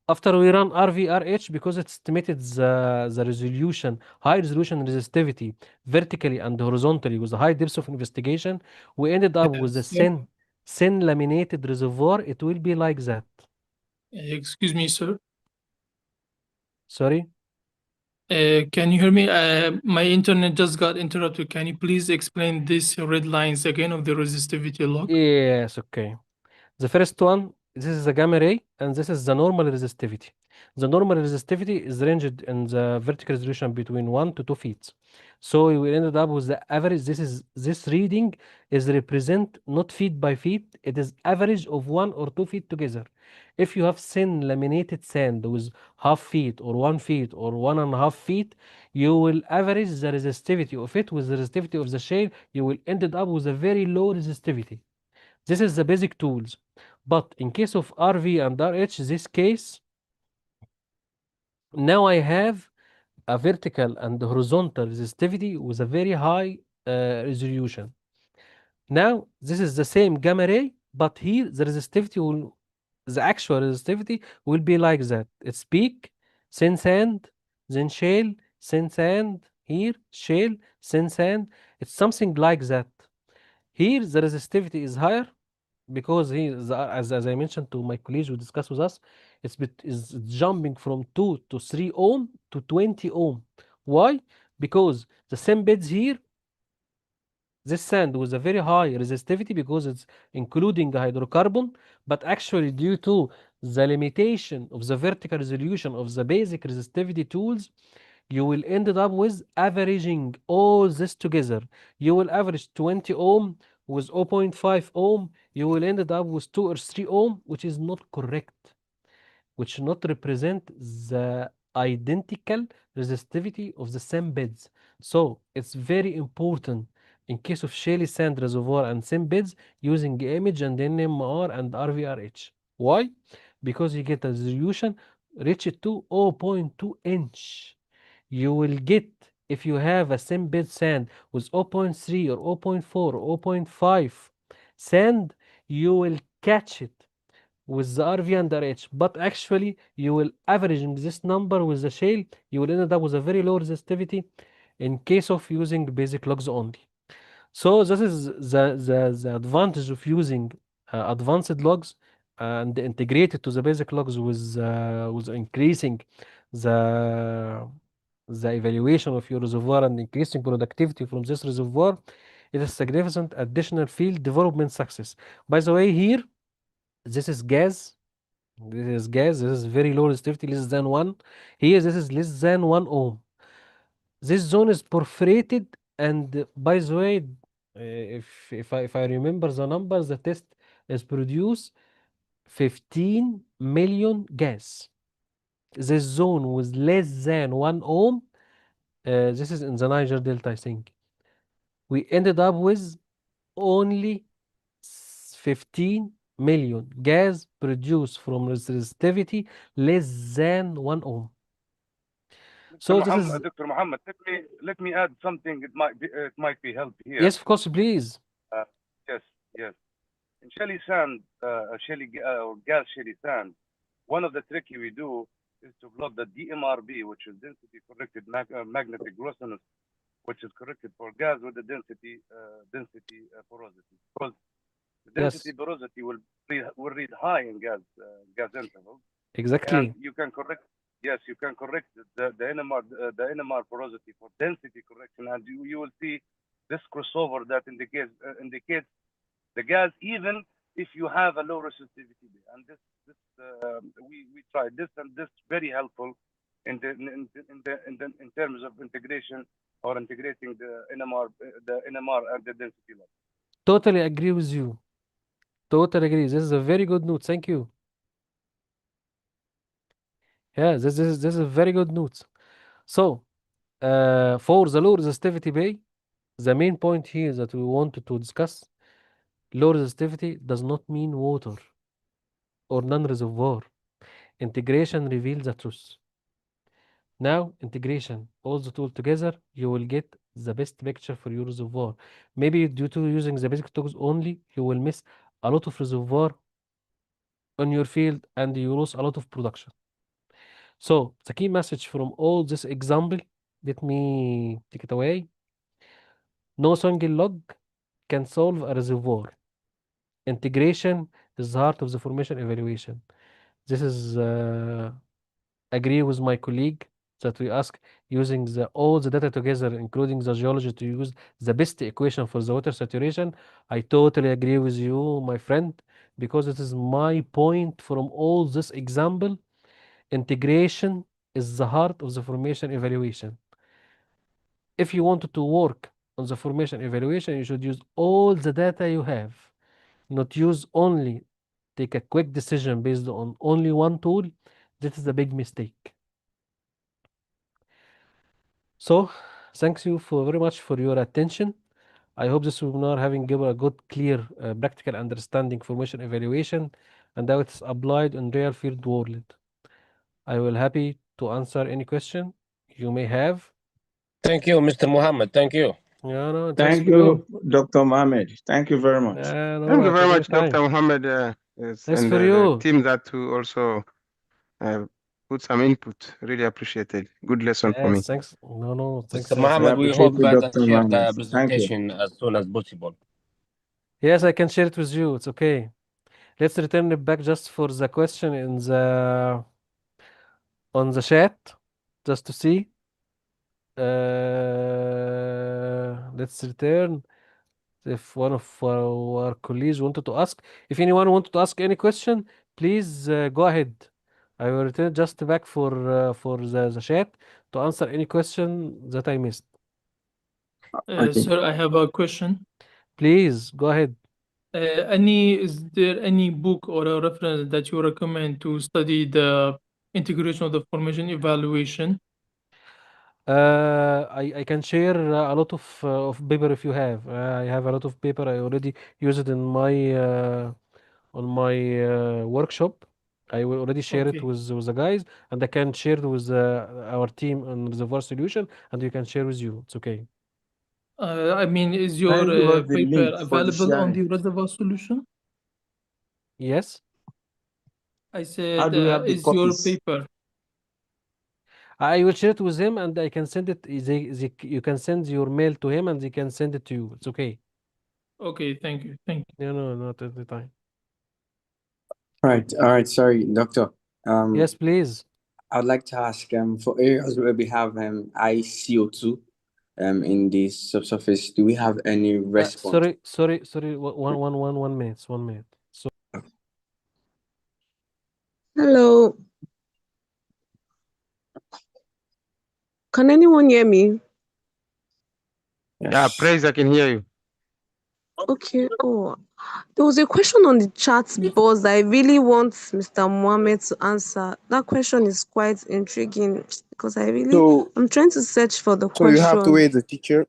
Speaker 4: After we run RVRH, because it estimated the resolution, high resolution resistivity vertically and horizontally with a high depth of investigation, we ended up with a
Speaker 11: Sir,
Speaker 4: thin laminated reservoir. It will be like that.
Speaker 11: excuse me, sir.
Speaker 4: Sorry?
Speaker 11: Can you hear me? My internet just got interrupted. Can you please explain these red lines again of the resistivity log?
Speaker 4: Yes, okay. The first one this is the gamma ray, and this is the normal resistivity. The normal resistivity is ranged in the vertical resolution between 1 to 2 feet. So we ended up with the average. This reading is represent not feet by feet. It is average of 1 or 2 feet together. If you have thin laminated sand with half feet or 1 feet or 1.5 feet, you will average the resistivity of it with the resistivity of the shale. You will ended up with a very low resistivity. This is the basic tools. But in case of RV and RH, this case, now I have a vertical and horizontal resistivity with a very high resolution. Now, this is the same gamma ray, but here the actual resistivity will be like that. It's peak, thin sand, then shale, thin sand, here, shale, thin sand. It's something like that. Here, the resistivity is higher, because as I mentioned to my colleagues who discussed with us, is jumping from 2 to 3 ohm to 20 ohm. Why? Because the same beds here, this sand with a very high resistivity because it's including hydrocarbon, but actually due to the limitation of the vertical resolution of the basic resistivity tools, you will end up with averaging all this together. You will average 20 ohm with 0.5 ohm. You will end up with 2 or 3 ohm, which is not correct, which not represent the identical resistivity of the same beds. So it's very important in case of shale sand reservoir and same beds using image and NMR and RVRH. Why? Because you get a resolution reached to 0.2 inch. You will get, if you have a same bed sand with 0.3 or 0.4 or 0.5 sand, you will catch it with the RV and RH, but actually you will averaging this number with the shale, you will end up with a very low resistivity in case of using basic logs only. So this is the advantage of using advanced logs and integrated to the basic logs with increasing the the evaluation of your reservoir and increasing productivity from this reservoir. It is significant additional field development success. By the way, here this is gas. This is gas. This is very low resistivity, less than 1. Here, this is less than 1 ohm. This zone is perforated, and by the way, if I remember the numbers, the test is produce 15 million gas. This zone was less than 1 ohm. This is in the Niger Delta, I think. We ended up with only 15 million gas produced from resistivity less than 1 ohm. So this is,
Speaker 7: Dr. Muhammad, let me add something. It might be help here.
Speaker 4: yes, of course, please.
Speaker 7: Yes. In shelly sand, or gas shelly sand, one of the tricky we do is to plot the DMRB, which is density corrected magnetic glossiness, which is corrected for gas with the density porosity. Because the density porosity will read high in gas intervals.
Speaker 4: Exactly.
Speaker 7: And you can correct. Yes, you can correct the NMR porosity for density correction, and you will see this crossover that indicates the gas, even if you have a low resistivity. And we tried this, and this very helpful in terms of integration or integrating the NMR and the density level.
Speaker 4: Totally agree with you. Totally agree. This is a very good note. Thank you. Yeah, this is a very good note. So, for the low resistivity bay, the main point here that we wanted to discuss, low resistivity does not mean water or non-reservoir. Integration reveals the truth. Now, integration, all the tools together, you will get the best picture for your reservoir. Maybe due to using the basic tools only, you will miss a lot of reservoir on your field and you lose a lot of production. So, the key message from all this example, let me take it away. No single log can solve a reservoir. Integration is the heart of the formation evaluation. This is agree with my colleague that we ask using all the data together, including the geology, to use the best equation for the water saturation. I totally agree with you, my friend. because it is my point from all this example. Integration is the heart of the formation evaluation. If you wanted to work on the formation evaluation, you should use all the data you have, not use only take a quick decision based on only one tool. That is a big mistake. So, thanks you for very much for your attention. I hope this webinar having given a good, clear, practical understanding formation evaluation and how it's applied in real field world. I will happy to answer any question you may have.
Speaker 5: Thank you, Mr. Muhammad. Thank you.
Speaker 4: Yeah, no, thanks
Speaker 9: Thank
Speaker 4: for you.
Speaker 9: you, Dr. Mohammed. Thank you very much.
Speaker 4: No,
Speaker 6: Thank you
Speaker 4: at
Speaker 6: very
Speaker 4: any
Speaker 6: much,
Speaker 4: time.
Speaker 6: Dr. Muhammad. Yes,
Speaker 4: Thanks
Speaker 6: and
Speaker 4: for
Speaker 6: the
Speaker 4: you.
Speaker 6: team that who also put some input. Really appreciated. Good lesson for me.
Speaker 4: Yes, thanks. No, thanks.
Speaker 5: Mr.
Speaker 9: We
Speaker 5: Muhammad, we
Speaker 9: appreciate
Speaker 5: hope
Speaker 9: you,
Speaker 5: that I
Speaker 9: Dr.
Speaker 5: share
Speaker 9: Mohammed.
Speaker 5: the
Speaker 9: Thank you.
Speaker 5: presentation as soon as possible.
Speaker 4: Yes, I can share it with you. It's okay. Let's return it back just for the question in the on the chat, just to see. Let's return if one of our colleagues wanted to ask. If anyone wanted to ask any question, please go ahead. I will return just back for the chat to answer any question that I missed.
Speaker 9: Okay.
Speaker 11: Sir, I have a question.
Speaker 4: Please go ahead.
Speaker 11: Is there any book or a reference that you recommend to study the integration of the formation evaluation?
Speaker 4: I can share a lot of paper if you have. I have a lot of paper. I already use it in my on my workshop. I will already share it
Speaker 11: Okay.
Speaker 4: with the guys, and I can share it with our team on Reservoir Solution, and you can share with you. It's okay.
Speaker 11: I mean, is your
Speaker 9: Can you give us the
Speaker 11: paper
Speaker 9: link for the
Speaker 11: available on the
Speaker 9: sharing?
Speaker 11: Reservoir solution?
Speaker 4: Yes.
Speaker 11: I
Speaker 9: How
Speaker 11: said,
Speaker 9: do we have the
Speaker 11: is your
Speaker 9: copies?
Speaker 11: paper?
Speaker 4: I will share it with him, and I can send it. You can send your mail to him, and he can send it to you. It's okay.
Speaker 11: Okay, thank you. Thank you.
Speaker 4: No, not at the time.
Speaker 12: Right. All right. Sorry, doctor.
Speaker 4: Yes, please.
Speaker 12: I would like to ask for areas where we have ICO2 in the subsurface, do we have any response?
Speaker 4: Sorry. One minute. 1 minute. So
Speaker 8: Hello. Can anyone hear me?
Speaker 6: Yeah, praise, I can hear you.
Speaker 8: Okay. Oh, there was a question on the chat box that I really want Mr. Mohammed to answer. That question is quite intriguing because I'm trying to search for the
Speaker 12: So you have to
Speaker 8: question.
Speaker 12: wait the teacher.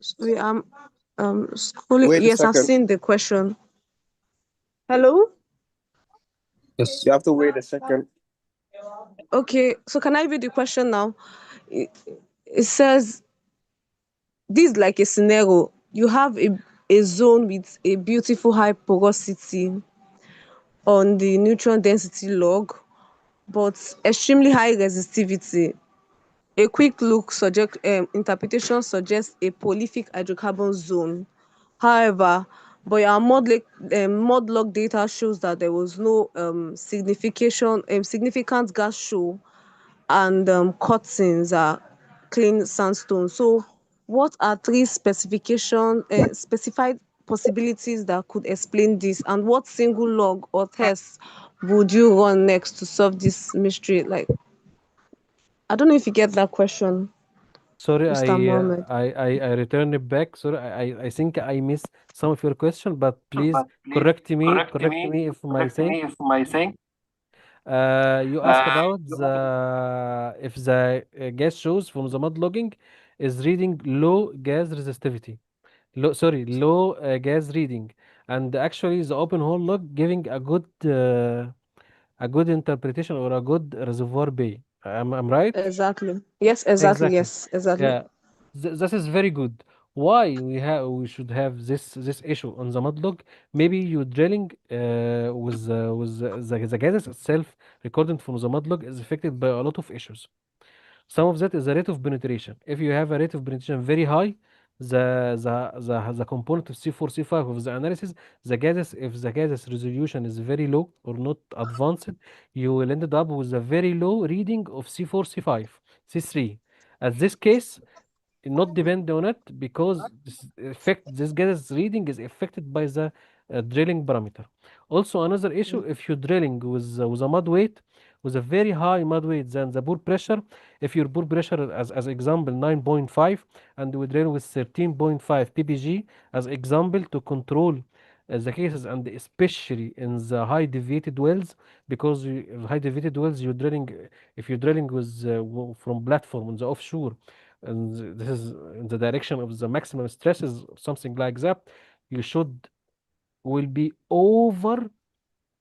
Speaker 8: Sorry, I'm scrolling.
Speaker 12: Wait a
Speaker 8: Yes, I've
Speaker 12: second.
Speaker 8: seen the question. Hello?
Speaker 12: Yes. You have to wait a second.
Speaker 8: Okay, so can I read the question now? It says, this is like a scenario. You have a zone with a beautiful high porosity on the neutron density log, but extremely high resistivity. A quick look interpretation suggests a prolific hydrocarbon zone. However, but our mod log data shows that there was no significant gas show, and cuttings are clean sandstone. So, what are three specified possibilities that could explain this, and what single log or test would you run next to solve this mystery? Like, I don't know if you get that question,
Speaker 4: sorry,
Speaker 8: Mr. Mohammed.
Speaker 4: I return it back. Sorry, I think I missed some of your question, but please correct me if my thing. You ask about the if the gas shows from the mud logging is reading low gas resistivity. Low gas reading, and actually the open hole log giving a good interpretation or a good reservoir bay. I'm right?
Speaker 8: Exactly. Yes, exactly.
Speaker 4: Exactly.
Speaker 8: Yes, exactly.
Speaker 4: Yeah, that is very good. Why we should have this issue on the mudlog? Maybe you drilling with the gases itself recording from the mudlog is affected by a lot of issues. Some of that is the rate of penetration. If you have a rate of penetration very high, the component of C4 C5 of the analysis, the gases if the gases resolution is very low or not advanced, you will end up with a very low reading of C4 C5 C3. At this case, not depend on it because this gases reading is affected by the drilling parameter. Also, another issue, if you're drilling with a mud weight, with a very high mud weight than the bore pressure, if your bore pressure, as example, 9.5, and we drill with 13.5 ppg, as example, to control the cases, and especially in the high deviated wells, because high deviated wells, you're drilling, if you're drilling with from platform on the offshore, and this is in the direction of the maximum stresses, something like that, you should will be over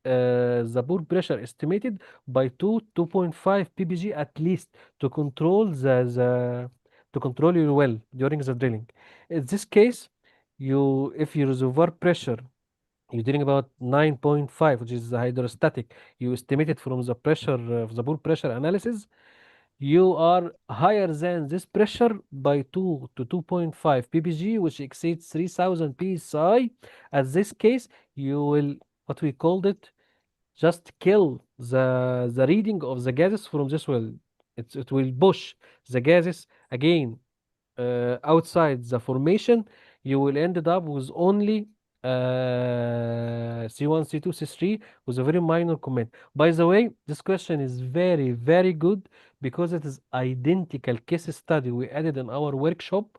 Speaker 4: the bore pressure estimated by 2.5 ppg at least, to control to control your well during the drilling. In this case, if your reservoir pressure, you're dealing about 9.5, which is the hydrostatic, you estimated from the pressure of the bore pressure analysis, you are higher than this pressure by 2 to 2.5 ppg, which exceeds 3000 psi. At this case, you will, what we called it, just kill the reading of the gases from this well. It will push the gases again outside the formation. You will end up with only C1, C2, C3, with a very minor comment. By the way, this question is very, very good, because it is identical case study we added in our workshop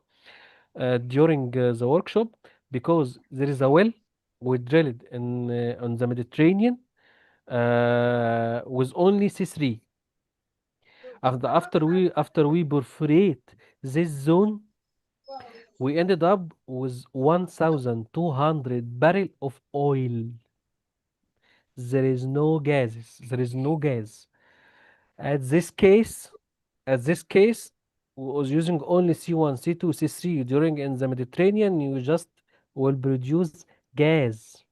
Speaker 4: during the workshop, because there is a well we drilled in on the Mediterranean with only C3. After we perforate this zone, we ended up with 1,200 barrel of oil. There is no gases. There is no gas. At this case, we was using only C1, C2, C3 during in the Mediterranean. You just will produce gas.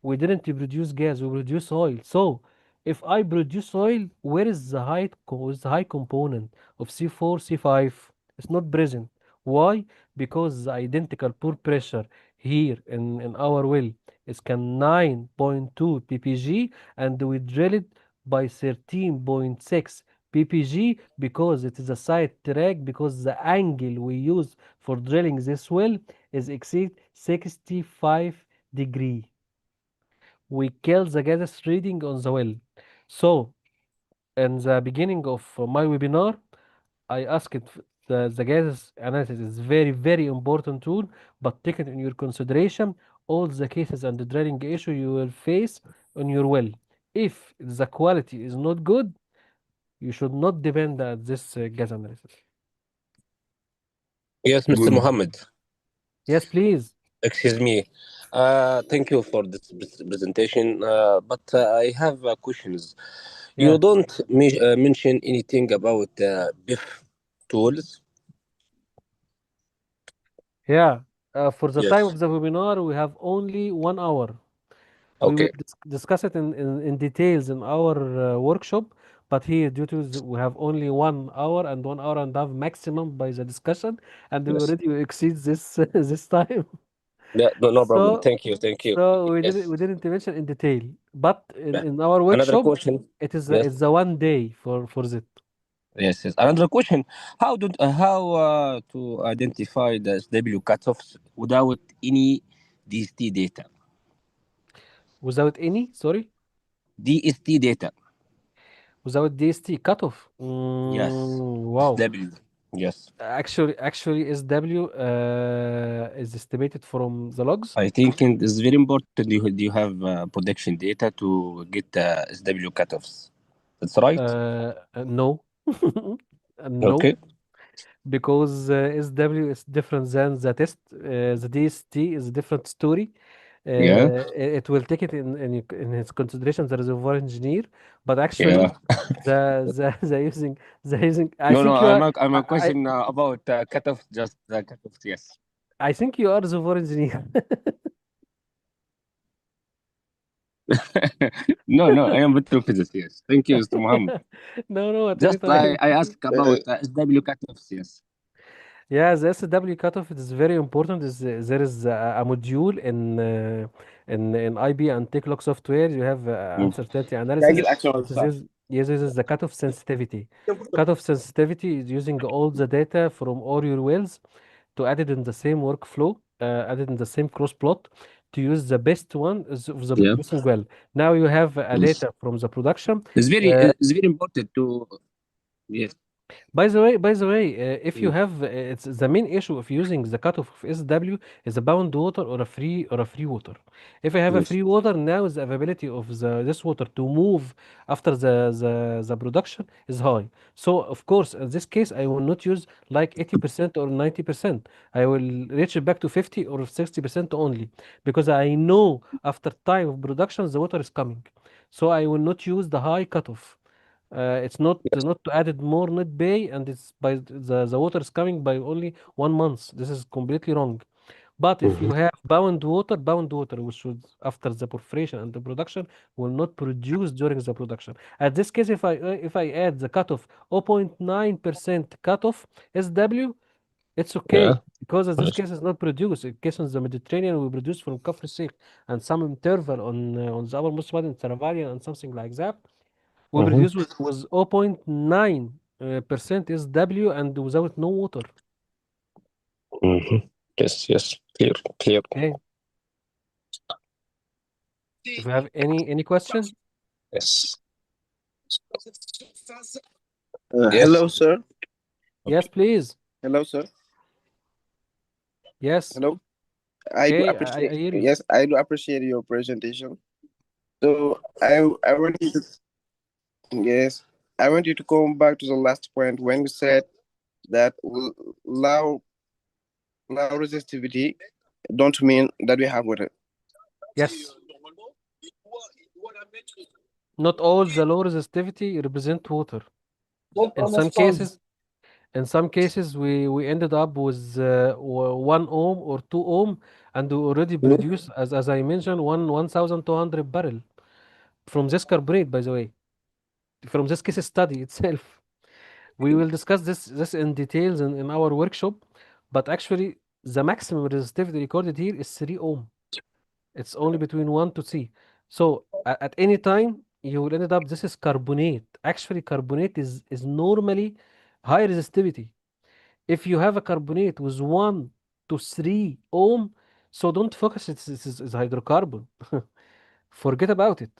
Speaker 4: We didn't produce gas, we produce oil. So if I produce oil, where is the high component of C4, C5? It's not present. Why? Because the identical pore pressure here in our well is can 9.2 ppg, and we drill it by 13.6 ppg, because it is a side track, because the angle we use for drilling this well is exceed 65 degree. We kill the gases reading on the well. So in the beginning of my webinar, I asked the gases analysis is very, very important tool, but take it in your consideration all the cases and the drilling issue you will face on your well. If the quality is not good, you should not depend on this gas analysis.
Speaker 5: Yes, Mr.
Speaker 1: Good.
Speaker 5: Mohammed.
Speaker 4: Yes, please.
Speaker 5: Excuse me. Thank you for this presentation. But I have questions.
Speaker 4: Yeah.
Speaker 5: You don't mention anything about BIF tools.
Speaker 4: Yeah. For the time
Speaker 5: Yes.
Speaker 4: of the webinar, we have only 1 hour. We will
Speaker 5: Okay.
Speaker 4: discuss it in details in our workshop, but here, due to we have only 1 hour and 1 hour and a half maximum by the discussion, and we
Speaker 5: Yes.
Speaker 4: already exceed this this time.
Speaker 5: Yeah, no, no problem.
Speaker 4: So
Speaker 5: Thank you. Thank you.
Speaker 4: so we didn't
Speaker 5: Yes.
Speaker 4: we didn't mention in detail, but
Speaker 5: Yeah.
Speaker 4: in our
Speaker 5: Another
Speaker 4: workshop,
Speaker 5: question. Yes.
Speaker 4: it's a 1 day for that.
Speaker 5: Yes. Yes. Another question. How to identify the SW cutoffs without any DST data?
Speaker 4: Without any, sorry,
Speaker 5: DST data.
Speaker 4: without DST cutoff.
Speaker 5: Yes.
Speaker 4: Wow.
Speaker 5: SW. Yes.
Speaker 4: Actually, SW is estimated from the logs.
Speaker 5: I think it's very important you have production data to get SW cutoffs. That's right.
Speaker 4: No. No,
Speaker 5: Okay.
Speaker 4: because SW is different than the test. The DST is a different story.
Speaker 5: Yeah.
Speaker 4: It will take it in its consideration the reservoir engineer, but actually,
Speaker 5: Yeah.
Speaker 4: the using. I
Speaker 5: No, no.
Speaker 4: think you are.
Speaker 5: I'm a
Speaker 4: I
Speaker 5: question about cutoff. Just the cutoffs. Yes.
Speaker 4: I think you are reservoir engineer.
Speaker 5: No, no. I am Petrophysics. Yes. Thank you, Mr. Muhammad.
Speaker 4: No, at any
Speaker 5: Just I
Speaker 4: time.
Speaker 5: I ask about SW cutoffs. Yes.
Speaker 4: Yeah, the SW cutoff is very important. There is a module in IB and Techlog software. You have
Speaker 5: Mm.
Speaker 4: uncertainty analysis.
Speaker 5: تاجل actual
Speaker 4: It is
Speaker 5: صح.
Speaker 4: uses the cutoff sensitivity. Cutoff sensitivity is using all the data from all your wells to add it in the same workflow, add it in the same cross plot to use the best one is of the
Speaker 5: Yeah.
Speaker 4: producing well. Now you have a
Speaker 5: Yes.
Speaker 4: data from the production.
Speaker 5: It's very important to yes.
Speaker 4: By the way, if you
Speaker 5: Mm.
Speaker 4: have, it's the main issue of using the cutoff of SW is a bound water or a free water. If I have a
Speaker 5: Yes.
Speaker 4: free water, now the availability of this water to move after the production is high. So of course, in this case, I will not use like 80% or 90%. I will reach it back to 50 or 60% only because I know after time of production the water is coming. So I will not use the high cutoff. It's
Speaker 5: Yes.
Speaker 4: not to added more net pay, and it's by the water is coming by only 1 month. This is completely wrong. But if you
Speaker 5: Mhm.
Speaker 4: have bound water, which would after the perforation and the production will not produce during the production. At this case, if I add the cutoff 0.9% cutoff SW, it's
Speaker 5: Yeah.
Speaker 4: okay because in this
Speaker 5: Yes.
Speaker 4: case it's not produced. In case in the Mediterranean we produce from Kafr Sheikh and some interval on the uppermost part in Taravarian and something like that we
Speaker 5: Mhm.
Speaker 4: produce with 0.9 percent SW and without no water.
Speaker 5: Mhm. Yes. Yes. Clear. Clear.
Speaker 4: Okay. If you have any question,
Speaker 5: Yes.
Speaker 13: Hello,
Speaker 5: Yes.
Speaker 13: sir.
Speaker 4: yes, please.
Speaker 13: Hello, sir.
Speaker 4: Yes.
Speaker 13: Hello. I do
Speaker 4: Okay, I
Speaker 13: appreciate.
Speaker 4: hear you.
Speaker 13: Yes, I do appreciate your presentation. So I want you to yes, I want you to come back to the last point when you said that low low resistivity don't mean that we have water.
Speaker 4: Yes. Not all the low resistivity represent water. In some cases, we ended up with 1 ohm or 2 ohm, and we already
Speaker 5: Mhm.
Speaker 4: produce, as I mentioned, 1,200 barrel from this carbonate, by the way, from this case study itself. We will discuss this in details in our workshop, but actually the maximum resistivity recorded here is 3 ohm. It's only between 1 to 3. So at any time you will end up this is carbonate. Actually carbonate is normally high resistivity. If you have a carbonate with 1 to 3 ohm, so don't focus it's hydrocarbon. Forget about it.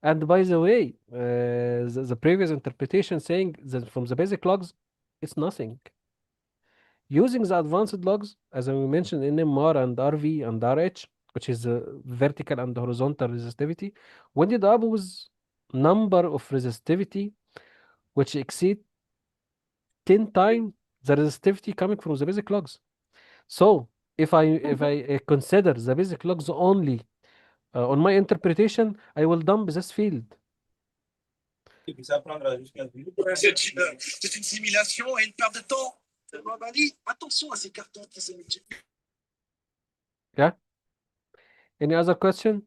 Speaker 4: And by the way, the previous interpretation saying that from the basic logs, it's nothing. Using the advanced logs, as we mentioned in MR and RV and RH, which is vertical and horizontal resistivity, we ended up with number of resistivity which exceed 10 times the resistivity coming from the basic logs. So if I consider the basic logs only on my interpretation, I will dump this field.
Speaker 14: C'est une simulation et une perte de temps. Bali, attention à ces cartons qui se multiplient.
Speaker 4: Yeah. Any other question?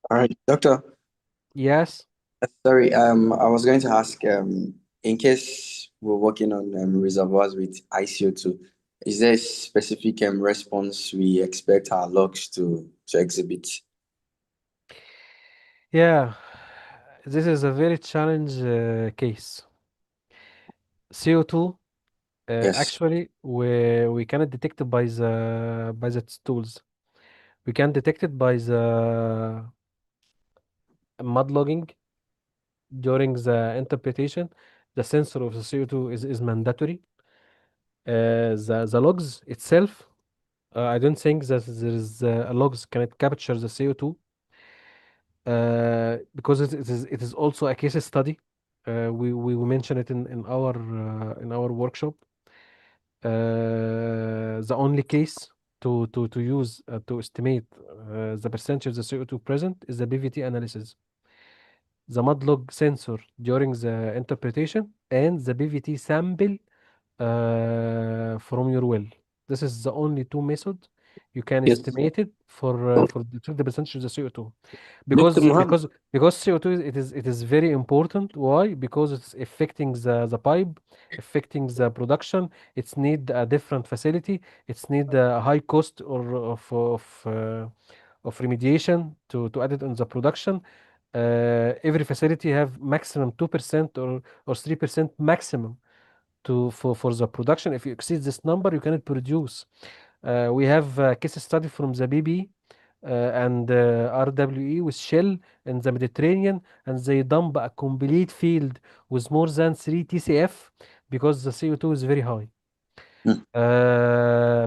Speaker 12: All right, doctor.
Speaker 4: Yes.
Speaker 12: Sorry, I was going to ask, in case we're working on reservoirs with ICO2, is there a specific response we expect our logs to exhibit?
Speaker 4: Yeah. This is a very challenge case. CO2
Speaker 12: Yes.
Speaker 4: actually we cannot detect it by the tools. We can detect it by the mud logging during the interpretation. The sensor of the CO2 is mandatory. The logs itself, I don't think that there is a logs can capture the CO2 because it is also a case study. We mention it in our workshop. The only case to use to estimate the percentage of the CO2 present is the BVT analysis, the mudlog sensor during the interpretation, and the BVT sample from your well. This is the only two methods you can
Speaker 5: Yes.
Speaker 4: estimate it for the percentage of the CO2.
Speaker 5: Dr. Muhammad.
Speaker 4: Because CO2 it is very important. Why? Because it's affecting the pipe, affecting the production. It's need a different facility. It's need a high cost or of remediation to add it in the production. Every facility have maximum 2% or 3% maximum for the production. If you exceed this number, you cannot produce. We have a case study from the BB and RWE with Shell in the Mediterranean, and they dump a complete field with more than 3 TCF because the CO2 is very high.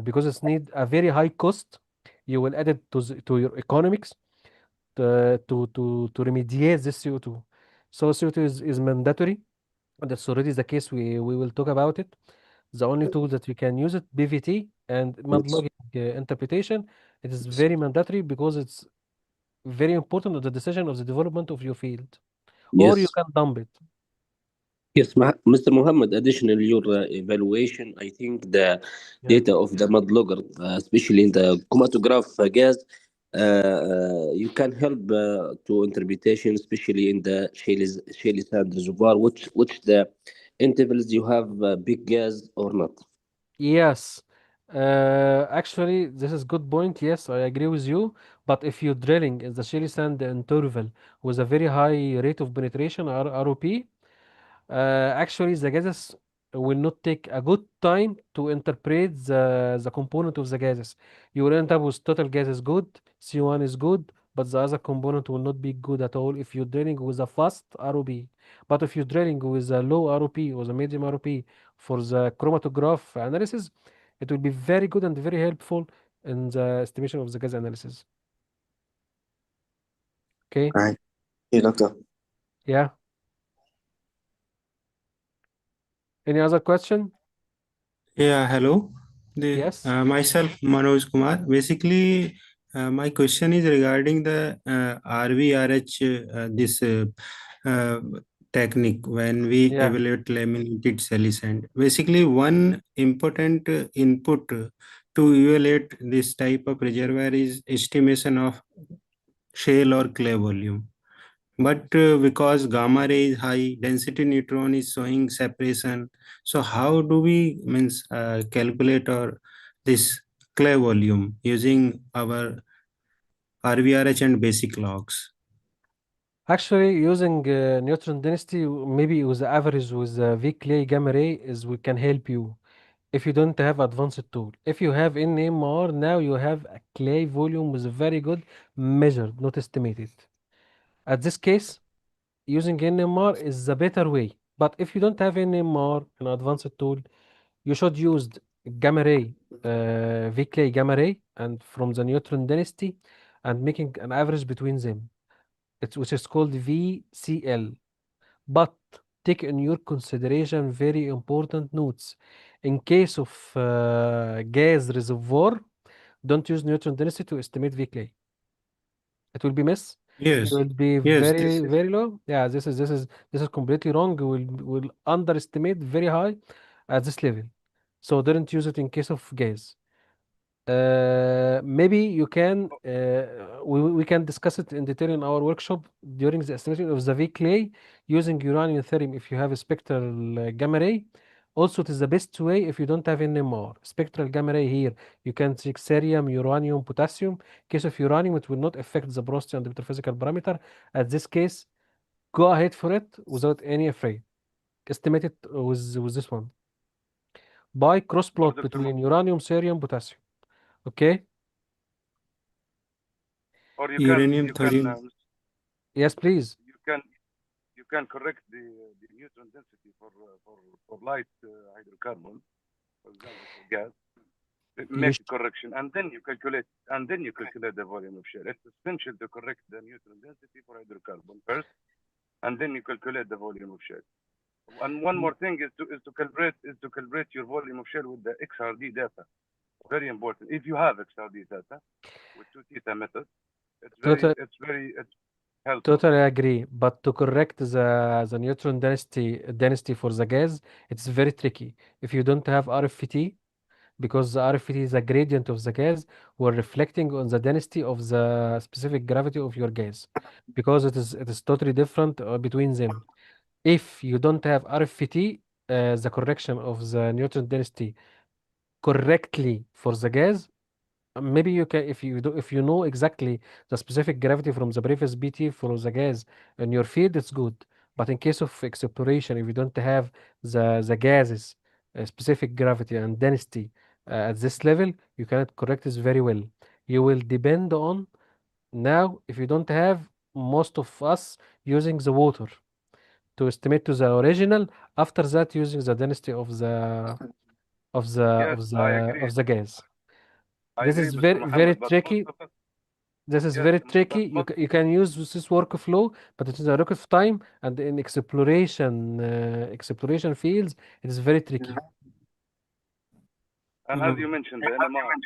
Speaker 4: Because it's need a very high cost, you will add it to your economics to remediate this CO2. So CO2 is mandatory. That's already the case. We will talk about it. The only tool that we can use it, BVT and mud logging interpretation. It is very mandatory because it's very important of the decision of the development of your field, or you
Speaker 5: Yes.
Speaker 4: can dump it.
Speaker 5: Yes, Mr. Muhammad, additionally, your evaluation, I think the
Speaker 4: Yeah.
Speaker 5: data of the mud logger, especially in the chromatograph gas, you can help to interpretation, especially in the shale sand reservoir, which the intervals you have big gas or not.
Speaker 4: Yes. Actually, this is good point. Yes, I agree with you. But if you're drilling in the shale sand interval with a very high rate of penetration, ROP, actually the gases will not take a good time to interpret the component of the gases. You will end up with total gas is good, C1 is good, but the other component will not be good at all if you're drilling with a fast ROP. But if you're drilling with a low ROP or a medium ROP for the chromatograph analysis, it will be very good and very helpful in the estimation of the gas analysis. Okay.
Speaker 12: Right. Yeah, doctor.
Speaker 4: Yeah. Any other question?
Speaker 15: Yeah, hello.
Speaker 4: Yes.
Speaker 15: Myself, Manoj Kumar. Basically, my question is regarding the RVRH, this uh, technique when we
Speaker 4: Yeah.
Speaker 15: evaluate laminated sand. Basically, one important input to evaluate this type of reservoir is estimation of shale or clay volume. But because gamma ray is high, density neutron is showing separation. So how do we calculate or this clay volume using our RVRH and basic logs?
Speaker 4: Actually, using neutron density, maybe with the average with the V Clay gamma ray is we can help you if you don't have advanced tool. If you have NMR, now you have a clay volume with a very good measured, not estimated. At this case, using NMR is the better way. But if you don't have NMR, an advanced tool, you should use gamma ray, V Clay gamma ray, and from the neutron density, and making an average between them. Which is called VCL. But take in your consideration very important notes. In case of gas reservoir, don't use neutron density to estimate VK. It will be miss. It
Speaker 15: Yes,
Speaker 4: will be
Speaker 15: yes,
Speaker 4: very, very low. Yeah, this is completely wrong. Will underestimate very high at this level. So don't use it in case of gas. Maybe you can we can discuss it in detail in our workshop during the estimation of the V clay using uranium thorium if you have a spectral gamma ray. Also, it is the best way if you don't have NMR. Spectral gamma ray here, you can check cerium, uranium, potassium. In case of uranium, it will not affect the porosity and the petrophysical parameter. At this case, go ahead for it without any afraid. Estimate it with this one. By cross
Speaker 7: Or
Speaker 4: plot
Speaker 7: Dr.
Speaker 4: between uranium, cerium, potassium. Okay?
Speaker 7: Or
Speaker 15: uranium, thorium.
Speaker 4: Yes, please.
Speaker 7: you can correct the neutron density for light hydrocarbon, for example, for gas.
Speaker 4: You
Speaker 7: Make the correction, and then you calculate the volume of shale. It's essential to correct the neutron density for hydrocarbon first, and then you calculate the volume of shale. And one more thing is to calibrate your volume of shale with the XRD data. Very important. If you have XRD data with two theta method, it's
Speaker 4: Total,
Speaker 7: helpful.
Speaker 4: totally agree. But to correct the neutron density for the gas, it's very tricky. If you don't have RFT, because the RFT is a gradient of the gas, we're reflecting on the density of the specific gravity of your gas, because it is totally different between them. If you don't have RFT, the correction of the neutron density correctly for the gas maybe you can, if you know exactly the specific gravity from the previous BT for the gas in your field, it's good. But in case of exploration, if you don't have the gases specific gravity and density at this level, you cannot correct this very well. You will depend on, now if you don't have, most of us using the water to estimate to the original. After that, using the density of the
Speaker 7: Yes, I agree.
Speaker 4: gas.
Speaker 7: I
Speaker 4: This
Speaker 7: agree,
Speaker 4: is
Speaker 7: Mr.
Speaker 4: very
Speaker 7: Muhammad, but most
Speaker 4: tricky.
Speaker 7: of us,
Speaker 4: This is
Speaker 7: yes,
Speaker 4: very
Speaker 7: but
Speaker 4: tricky.
Speaker 7: most,
Speaker 4: You can use this workflow, but it is a lot of time, and in exploration fields, it is very tricky.
Speaker 7: and as you mentioned, the NMR is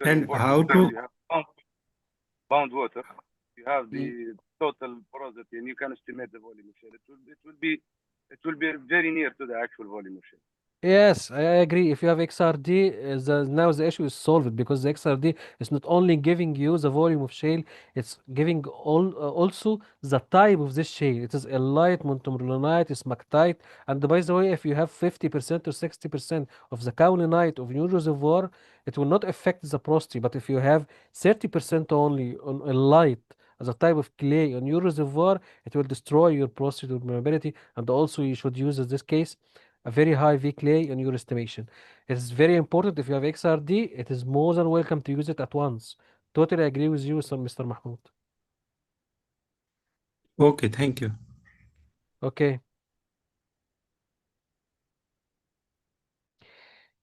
Speaker 7: very
Speaker 15: And
Speaker 7: important
Speaker 15: how
Speaker 7: because
Speaker 15: to
Speaker 7: you have bound water, you have
Speaker 4: Ye-
Speaker 7: the total porosity, and you can estimate the volume of shale. It will be very near to the actual volume of shale.
Speaker 4: Yes, I agree. If you have XRD, now the issue is solved, because the XRD is not only giving you the volume of shale, it's giving also the type of this shale. It is a light montmorillonite, it's smectite. And by the way, if you have 50% or 60% of the kaolinite of your reservoir, it will not affect the porosity. But if you have 30% only on a light as a type of clay on your reservoir, it will destroy your porosity permeability. And also, you should use, in this case, a very high V clay in your estimation. It is very important. If you have XRD, it is more than welcome to use it at once. Totally agree with you, Mr. Mahmoud.
Speaker 15: okay, thank you.
Speaker 4: Okay.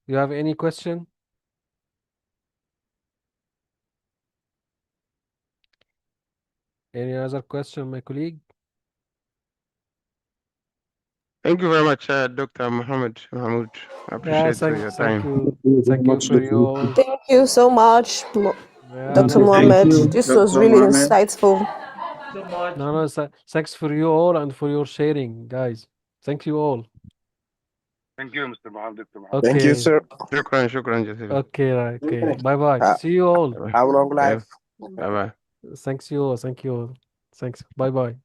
Speaker 4: You have any question? Any other question, my colleague?
Speaker 6: Thank you very much, Dr. Muhammad Mahmoud. I
Speaker 4: Yeah,
Speaker 6: appreciate your
Speaker 4: thank
Speaker 6: time.
Speaker 4: you. Thank you for you all.
Speaker 16: Thank you so much,
Speaker 4: Yeah,
Speaker 16: Dr.
Speaker 4: no,
Speaker 15: Thank
Speaker 16: Mohammed.
Speaker 15: you,
Speaker 16: This was
Speaker 15: Dr.
Speaker 16: really
Speaker 15: Mohammed.
Speaker 16: insightful.
Speaker 11: So much.
Speaker 4: no, thanks for you all and for your sharing, guys. Thank you all.
Speaker 7: Thank you, Mr. Muhammad, Dr. Muhammad.
Speaker 13: Thank you,
Speaker 4: Okay.
Speaker 13: sir.
Speaker 6: Shukran, Jazilan.
Speaker 4: Okay. Bye-bye.
Speaker 13: Ha-
Speaker 4: See you all.
Speaker 6: Bye-bye.
Speaker 13: have a long
Speaker 6: Yeah.
Speaker 13: life.
Speaker 6: Bye-bye.
Speaker 4: Thanks you all. Thank you all. Thanks. Bye-bye.